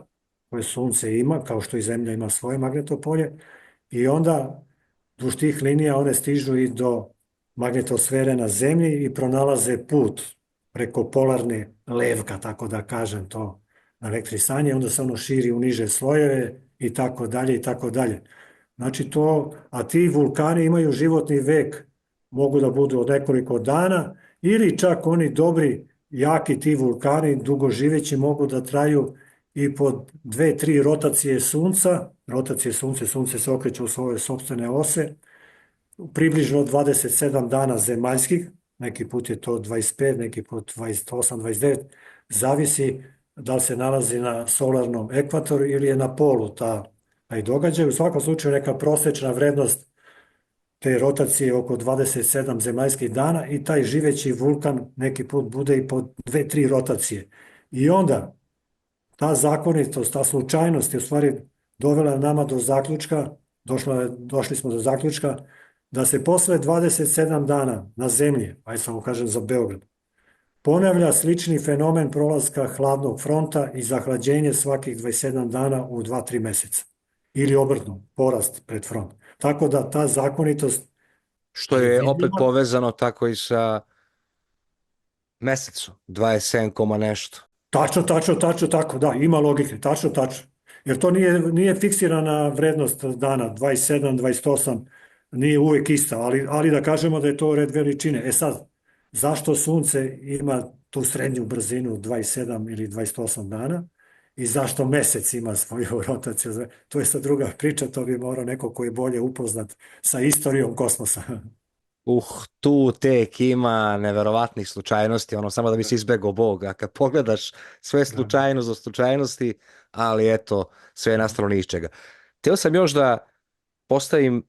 koje sunce ima, kao što i Zemlja ima svoje magnetno polje, i onda duž tih linija one stižu i do magnetosfere na Zemlji i pronalaze put preko polarne levka, tako da kažem to, na elektrisanje, onda se ono širi u niže slojeve i tako dalje i tako dalje. Znači to, a ti vulkani imaju životni vek, mogu da budu od nekoliko dana ili čak oni dobri, jaki ti vulkani, dugoživeći, mogu da traju i pod 2, 3 rotacije sunca. Sunce se okreće u svoje sopstvene ose, približno 27 dana zemaljskih, neki put je to 25, neki put 28, 29, zavisi da li se nalazi na solarnom ekvatoru ili je na polu taj događaj. U svakom slučaju neka prosječna vrednost te rotacije oko 27 zemaljskih dana i taj živeći vulkan neki put bude i po 2, 3 rotacije. I onda ta zakonitost, ta slučajnost je u stvari dovela nama do zaključka, došli smo do zaključka da se posle 27 dana na zemlji, aj samo kažem za Beograd, ponavlja slični fenomen prolaska hladnog fronta i zahlađenje svakih 27 dana u 2, 3 mjeseca. Ili obrtno, porast pred front. Tako da ta zakonitost Što je opet povezano tako i sa mesecom, 27 koma nešto. Tačno, tako, da, ima logike, tačno. Jer to nije fiksirana vrednost dana, 27, 28, nije uvijek ista, ali da kažemo da je to red veličine. E sad, zašto sunce ima tu srednju brzinu 27 ili 28 dana i zašto mjesec ima svoju rotaciju? To je sad druga priča, to bi morao neko koji je bolje upoznat sa istorijom kosmosa. Tu tek ima neverovatnih slučajnosti, ono samo da bi se izbegao Bog, a kad pogledaš sve slučajnost do slučajnosti, ali eto, sve je nastalo ni iz čega. Htio sam još da postavim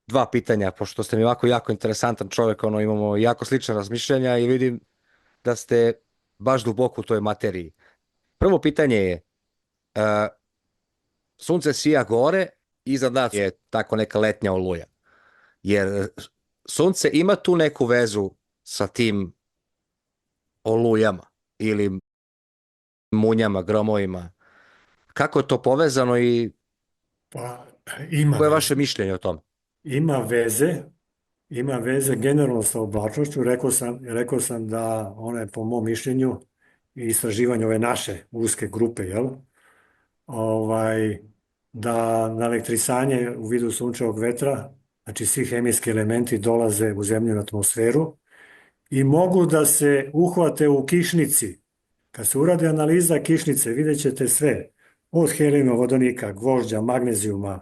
dva pitanja, pošto ste mi ovako jako interesantan čovjek, imamo jako slična razmišljanja i vidim da ste baš duboko u toj materiji. Prvo pitanje je, sunce sija gore, iznad nas je tako neka letnja oluja. Jer sunce ima tu neku vezu sa tim olujama ili munjama, gromovima. Kako je to povezano i Pa, ima koje je veze. vaše mišljenje o tom? Ima veze ima veze generalno sa oblačnošću. Rekao sam da ona je po mom mišljenju i istraživanju ove naše uske grupe, jel? Da na elektrisanje u vidu sunčevog vetra, znači svi hemijski elementi dolaze u zemljinu atmosferu i mogu da se uhvate u kišnici. Kad se uradi analiza kišnice, vidjet ćete sve, od helijuma, vodonika, gvožđa, magnezijuma,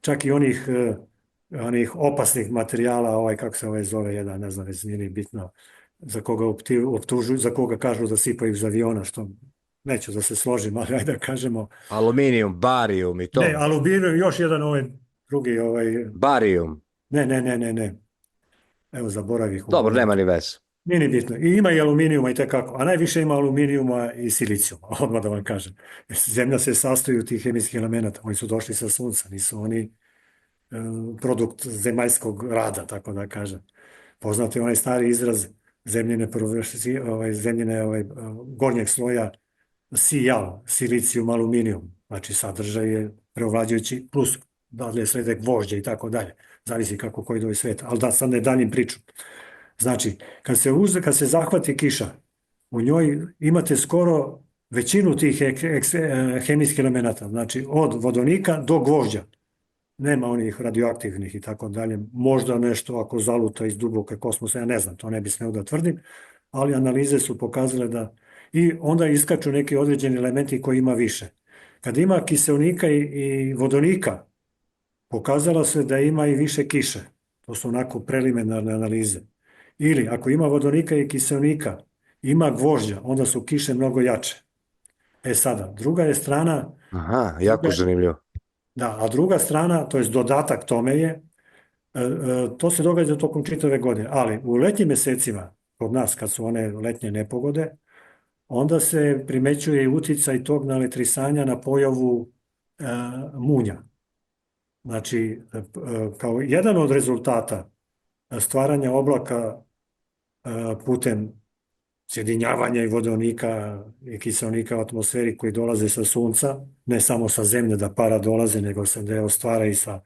čak i onih opasnih materijala, kako se zove jedan, ne znam, već nije ni bitno, za koga optužuju, za koga kažu da sipaju iz aviona, što neću da se složim, ali ajde da kažemo. Aluminijum, barijum i to. Ne, aluminijum, još jedan drugi. Barijum. Ne. Evo, zaboravih. Dobro, nema ni veze. Nije ni bitno. I ima i aluminijuma i tekako, a najviše ima aluminijuma i silicijuma, odmah da vam kažem. Zemlja se sastoji od tih hemijskih elemenata, oni su došli sa sunca, nisu oni produkt zemaljskog rada, tako da kažem. Poznate onaj stari izraz zemljine gornjeg sloja Sijal, silicijum, aluminijum. Znači sadržaj je preovlađujući plus dalje slede gvožđe i tako dalje. Zavisi kako koji doji svet, ali da sad ne daljim priču. Znači, kad se zahvati kiša, u njoj imate skoro većinu tih hemijskih elemenata, znači od vodonika do gvožđa. Nema onih radioaktivnih i tako dalje. Možda nešto ako zaluta iz duboke kosmosa, ja ne znam, to ne bi smeo da tvrdim, ali analize su pokazale da i onda iskaču neki određeni elementi koji ima više. Kad ima kiseonika i vodonika, pokazalo se da ima i više kiše. To su onako preliminarne analize. Ili ako ima vodonika i kiseonika, ima gvožđa, onda su kiše mnogo jače. Sada, druga je strana... Aha, jako zanimljivo. Da, a druga strana, to je dodatak tome je, to se događa tokom čitave godine, ali u letnjim mesecima, kod nas kad su one letnje nepogode, onda se primećuje i uticaj tog naletrisanja na pojavu munja. Znači, kao jedan od rezultata stvaranja oblaka putem sjedinjavanja i vodonika i kiseonika u atmosferi koji dolaze sa sunca, ne samo sa zemlje da para dolaze, nego se deo stvara i sa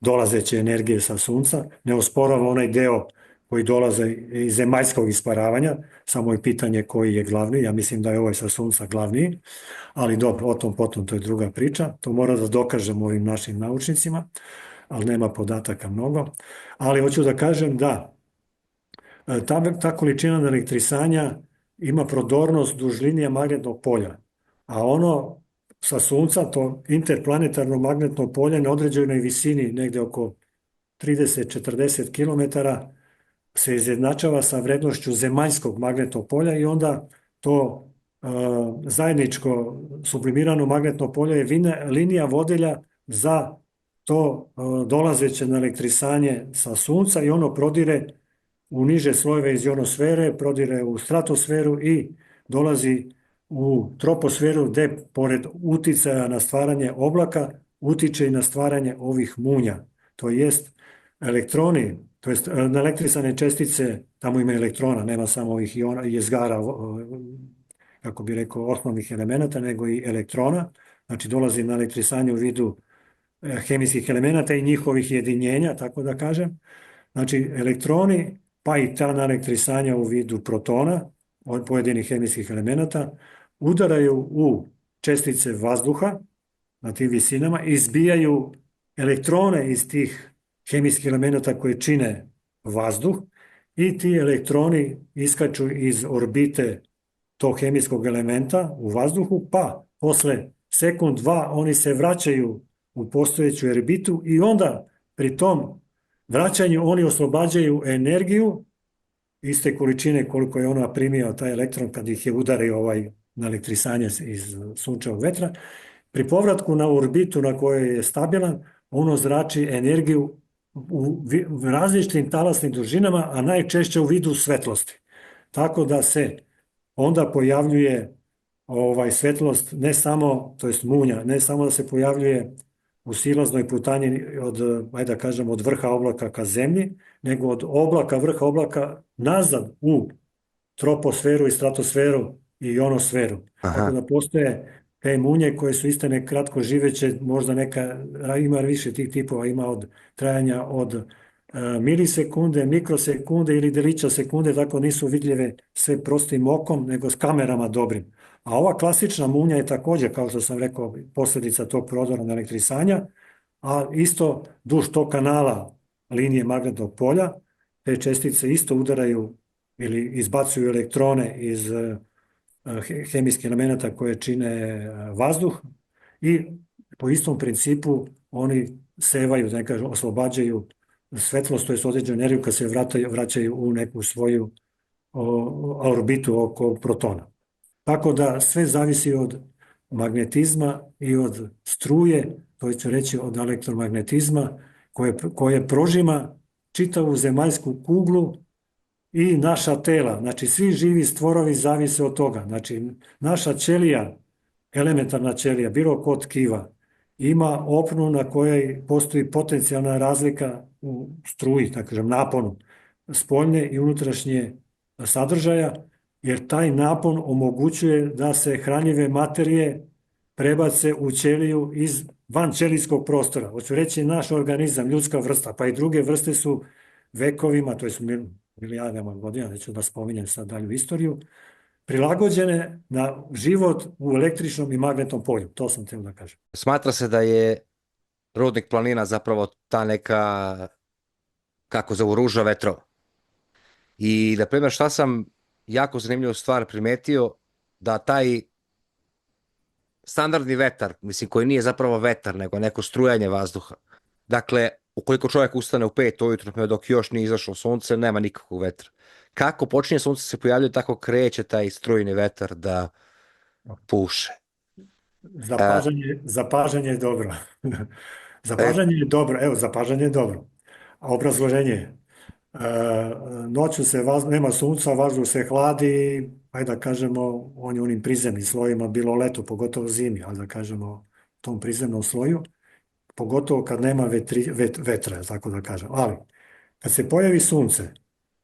dolazeće energije sa sunca, ne osporava onaj deo koji dolaze iz zemaljskog isparavanja, samo je pitanje koji je glavni, ja mislim da je ovaj sa sunca glavniji, ali dobro, o tom potom, to je druga priča, to mora da dokažemo ovim našim naučnicima, ali nema podataka mnogo, ali hoću da kažem da ta količina elektrisanja ima prodornost duž linija magnetnog polja, a ono sa sunca, to interplanetarno magnetno polje na određenoj visini, negde oko 30-40 km, se izjednačava sa vrednošću zemaljskog magnetnog polja i onda to zajedničko sublimirano magnetno polje je linija vodilja za to dolazeće na elektrisanje sa sunca i ono prodire u niže slojeve iz ionosfere, prodire u stratosferu i dolazi u troposferu gde pored uticaja na stvaranje oblaka utiče i na stvaranje ovih munja. To jest elektroni, to jest naelektrisane čestice, tamo ima elektrona, nema samo ovih jezgara, kako bi rekao, osnovnih elemenata, nego i elektrona. Znači dolazi na elektrisanje u vidu hemijskih elemenata i njihovih jedinjenja, tako da kažem. Znači elektroni, pa i ta naelektrisanja u vidu protona od pojedinih hemijskih elemenata udaraju u čestice vazduha na tim visinama, izbijaju elektrone iz tih hemijskih elemenata koje čine vazduh i ti elektroni iskaču iz orbite tog hemijskog elementa u vazduhu, pa posle sekund, dva oni se vraćaju u postojeću orbitu i onda pri tom vraćanju oni oslobađaju energiju iste količine koliko je ona primio taj elektron kad ih je udario na elektrisanje iz sunčevog vetra. Pri povratku na orbitu na kojoj je stabilan, ono zrači energiju u različitim talasnim dužinama, a najčešće u vidu svetlosti. Tako da se onda pojavljuje svetlost ne samo, to jest munja, ne samo da se pojavljuje u silaznoj putanji ajde da kažem, od vrha oblaka ka zemlji, nego od vrha oblaka nazad u troposferu i stratosferu i ionosferu. Tako da postoje te munje koje su istane kratko živeće, možda neka, ima više tih tipova, ima od trajanja od milisekunde, mikrosekunde ili delića sekunde, tako nisu vidljive sve prostim okom, nego s kamerama dobrim. A ova klasična munja je također, kao što sam rekao, posljedica tog prodora na elektrisanja, a isto duž tog kanala linije magnetnog polja, te čestice isto udaraju ili izbacuju elektrone iz hemijskih elemenata koje čine vazduh i po istom principu oni sevaju, da ne kažem, oslobađaju svetlost, to je određenu energiju kad se vraćaju u neku svoju orbitu oko protona. Tako da sve zavisi od magnetizma i od struje, to ću reći od elektromagnetizma, koje prožima čitavu zemaljsku kuglu i naša tela. Znači, svi živi stvorovi zavise od toga. Znači, naša ćelija, elementarna ćelija, bilo kod tkiva, ima opnu na kojoj postoji potencijalna razlika u struji, tako kažem, naponu spoljne i unutrašnje sadržaja, jer taj napon omogućuje da se hranjive materije prebace u ćeliju iz vanćelijskog prostora. Hoću reći, naš organizam, ljudska vrsta, pa i druge vrste su vekovima, to je milijardama godina, neću da spominjem sad dalju istoriju, prilagođene na život u električnom i magnetnom polju. To sam htio da kažem. Smatra se da je rudnik planina zapravo ta neka, kako zovu, ruža vetrova. I, na primjer, šta sam jako zanimljivu stvar primetio, da taj standardni vetar, mislim, koji nije zapravo vetar, nego neko strujanje vazduha. Dakle, ukoliko čovjek ustane u 5 ujutro, dok još nije izašlo sunce, nema nikakvog vetra. Kako počinje sunce se pojavljuje, tako kreće taj strujni vetar da puše. Zapažanje je dobro. Zapažanje je dobro. Evo, zapažanje je dobro. A obrazloženje je, noću nema sunca, vazduh se hladi, ajde da kažemo, on je onim prizemnim slojima, bilo leto, pogotovo zimi, ali da kažemo tom prizemnom sloju, pogotovo kad nema vetra, tako da kažem. Ali, kad se pojavi sunce,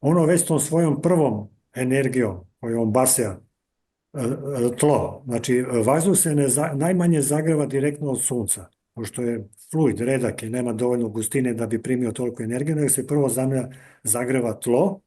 ono već tom svojom prvom energijom kojom basja tlo, znači vazduh se najmanje zagreva direktno od sunca, pošto je fluid, redak i nema dovoljno gustine da bi primio toliko energije, nego se prvo zagreva tlo,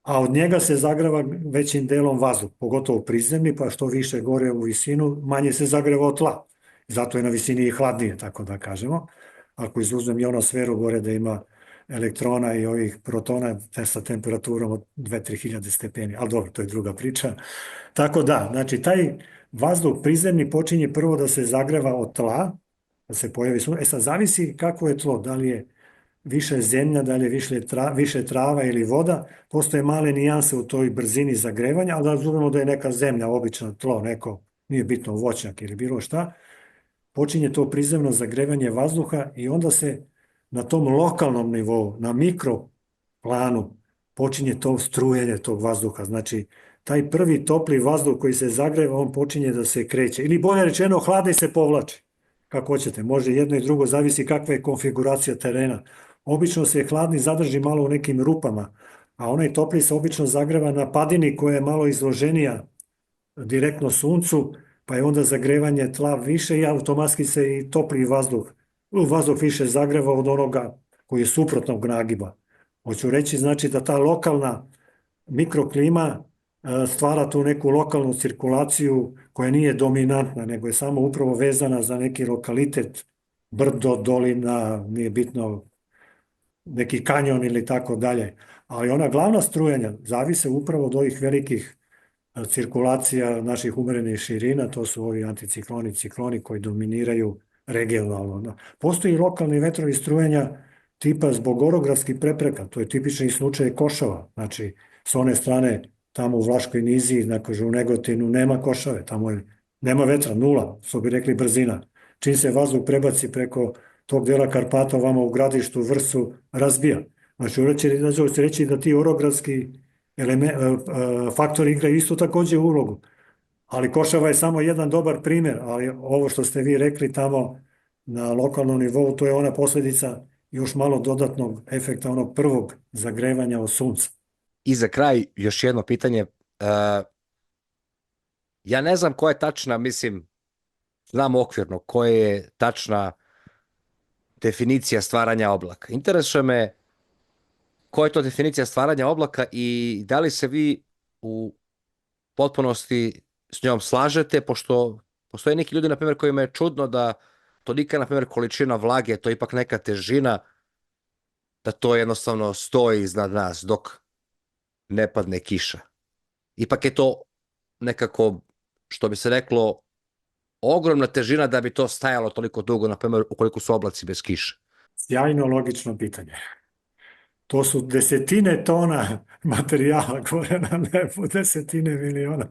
a od njega se zagreva većim delom vazduh, pogotovo prizemni, pa što više gore u visinu, manje se zagreva od tla. Zato je na visini i hladnije, tako da kažemo. Ako izuzmem ionosferu gore da ima elektrona i ovih protona sa temperaturom od 2-3 hiljade stepeni, ali dobro, to je druga priča. Tako da, znači taj vazduh prizemni počinje prvo da se zagreva od tla, da se pojavi sunce. Sad zavisi kako je tlo, da li je više zemlja, da li je više trava ili voda, postoje male nijanse u toj brzini zagrevanja, ali da razumemo da je neka zemlja, obično tlo, neko, nije bitno voćnjak ili bilo šta, počinje to prizemno zagrevanje vazduha i onda se na tom lokalnom nivou, na mikroplanu, počinje to strujenje tog vazduha. Znači, taj prvi topli vazduh koji se zagreva, on počinje da se kreće. Ili bolje rečeno, hladi se povlači. Kako hoćete, može jedno i drugo, zavisi kakva je konfiguracija terena. Obično se hladni zadrži malo u nekim rupama, a onaj topli se obično zagreva na padini koja je malo izloženija direktno suncu, pa je onda zagrevanje tla više i automatski se i topli vazduh više zagreva od onoga koji je suprotnog nagiba. Hoću reći, znači da ta lokalna mikroklima stvara tu neku lokalnu cirkulaciju koja nije dominantna, nego je samo upravo vezana za neki lokalitet, brdo, dolina, nije bitno, neki kanjon ili tako dalje. Ali ona glavna strujanja zavise upravo od ovih velikih cirkulacija naših umerenih širina, to su ovi anticikloni, cikloni koji dominiraju regionalno. Postoji lokalni vetrovi strujenja tipa zbog orografskih prepreka, to je tipični slučaj košava. Znači, s one strane, tamo u Vlaškoj niziji, znači u Negotinu, nema košave, tamo nema vetra, nula, što bi rekli brzina. Čim se vazduh prebaci preko tog dela Karpata, ovamo u Gradištu, Vrsu, razbija. Znači, hoće reći da ti orografski faktori igraju isto također ulogu. Ali košava je samo jedan dobar primjer, ali ovo što ste vi rekli tamo na lokalnom nivou, to je ona posljedica još malo dodatnog efekta onog prvog zagrevanja od sunca. I za kraj još jedno pitanje. Ja ne znam koja je tačna, mislim, znam okvirno, koja je tačna definicija stvaranja oblaka. Interesuje me koja je to definicija stvaranja oblaka i da li se vi u potpunosti s njom slažete, pošto postoje neki ljudi, na primjer, kojima je čudno da tolika, na primjer, količina vlage, to je ipak neka težina, da to jednostavno stoji iznad nas dok ne padne kiša. Ipak je to nekako, što bi se reklo, ogromna težina da bi to stajalo toliko dugo, na primjer, ukoliko su oblaci bez kiše. Sjajno logično pitanje. To su desetine tona materijala gore na nebu, desetine miliona.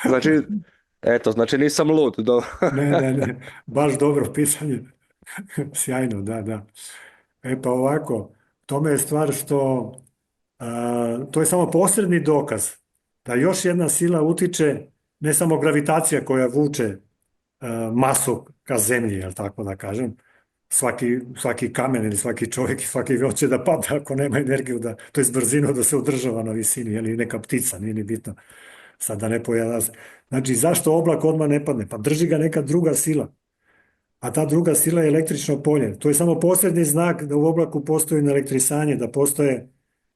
Znači, eto, znači nisam lud. Ne, baš dobro pitanje. Sjajno, da. E pa ovako, tome je stvar što to je samo posredni dokaz da još jedna sila utiče, ne samo gravitacija koja vuče masu ka zemlji, jel tako da kažem, svaki kamen ili svaki čovjek i svaki hoće da pada ako nema energiju, to je brzinu da se održava na visini, ili neka ptica, nije ni bitno, sad da ne pojavlja. Znači, zašto oblak odmah ne padne? Pa drži ga neka druga sila, a ta druga sila je električno polje. To je samo posredni znak da u oblaku postoji elektrisanje, da postoje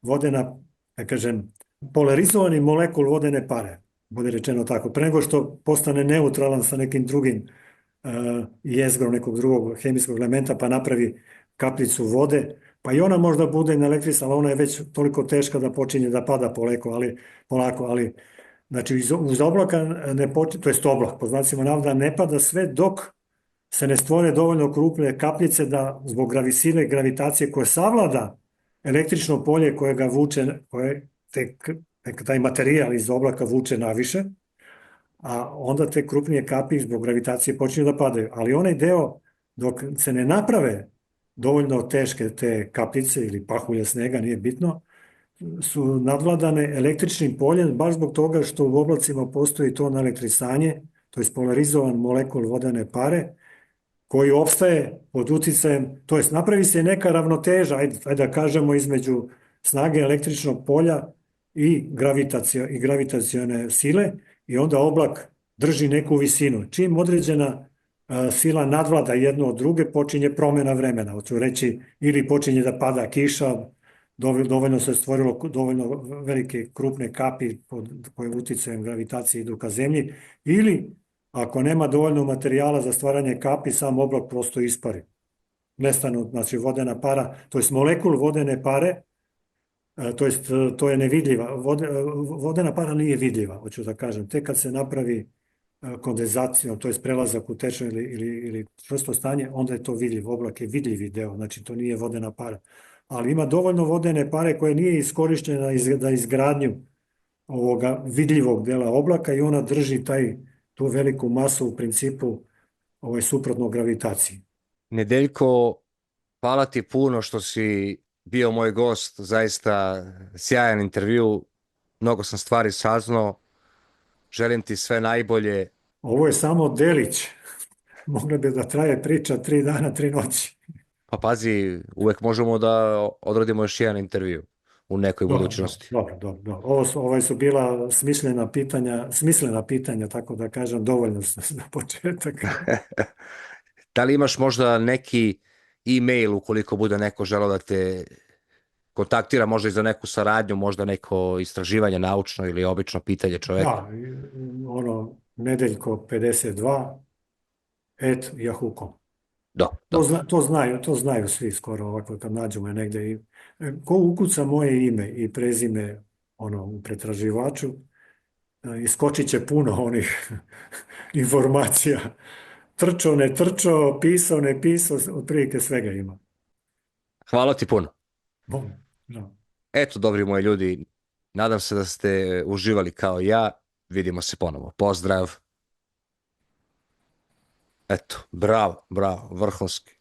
vodena, da kažem, polarizovani molekul vodene pare, bude rečeno tako, pre nego što postane neutralan sa nekim drugim jezgrom nekog drugog hemijskog elementa pa napravi kapljicu vode, pa i ona možda bude naelektrisana, ali ona je već toliko teška da počinje da pada polako, ali znači uz oblaka ne počinje, to jest oblak, po znacima navoda, ne pada sve dok se ne stvore dovoljno krupne kapljice da zbog sile gravitacije koje savlada električno polje koje ga vuče, taj materijal iz oblaka vuče naviše, a onda te krupnije kapi zbog gravitacije počinju da padaju. Ali onaj deo, dok se ne naprave dovoljno teške te kapljice ili pahulje snega, nije bitno, su nadvladane električnim poljem, baš zbog toga što u oblacima postoji to naelektrisanje, to je polarizovan molekul vodene pare, koji opstaje pod uticajem, to jest napravi se neka ravnoteža, ajde da kažemo, između snage električnog polja i gravitacione sile, i onda oblak drži neku visinu. Čim određena sila nadvlada jednu od druge, počinje promjena vremena. Hoću reći, ili počinje da pada kiša, dovoljno se stvorilo dovoljno velike krupne kapi koje uticajem gravitacije idu ka zemlji, ili ako nema dovoljno materijala za stvaranje kapi, sam oblak prosto ispari. Nestanu, znači vodena para, to je molekul vodene pare, to je nevidljiva. Vodena para nije vidljiva, hoću da kažem. Tek kad se napravi kondenzacijom, to je prelazak u tečno ili čvrsto stanje, onda je to vidljiv. Oblak je vidljivi deo, znači to nije vodena para. Ali ima dovoljno vodene pare koja nije iskorištena za izgradnju ovoga vidljivog dela oblaka i ona drži tu veliku masu u principu suprotno gravitaciji. Nedeljko, hvala ti puno što si bio moj gost, zaista sjajan intervju, mnogo sam stvari saznao, želim ti sve najbolje. Ovo je samo delić, mogla bi da traje priča 3 dana, 3 noći. Pa pazi, uvek možemo da odradimo još jedan intervju u nekoj budućnosti. Dobro. Ovo su bila smislena pitanja, tako da kažem, dovoljno za početak. Da li imaš možda neki e-mail ukoliko bude neko želeo da te kontaktira, možda i za neku saradnju, možda neko istraživanje naučno ili obično pitanje čoveka? Da, nedeljko52 @yahoo.com. To znaju svi skoro ovako kad nađemo negde. I ko ukuca moje ime i prezime u pretraživaču, iskočit će puno onih informacija. Trčao, ne trčao, pisao, ne pisao, otprilike svega ima. Hvala ti puno. Da. Eto, dobri moji ljudi, nadam se da ste uživali kao ja. Vidimo se ponovo. Pozdrav. Eto, bravo, vrhunski.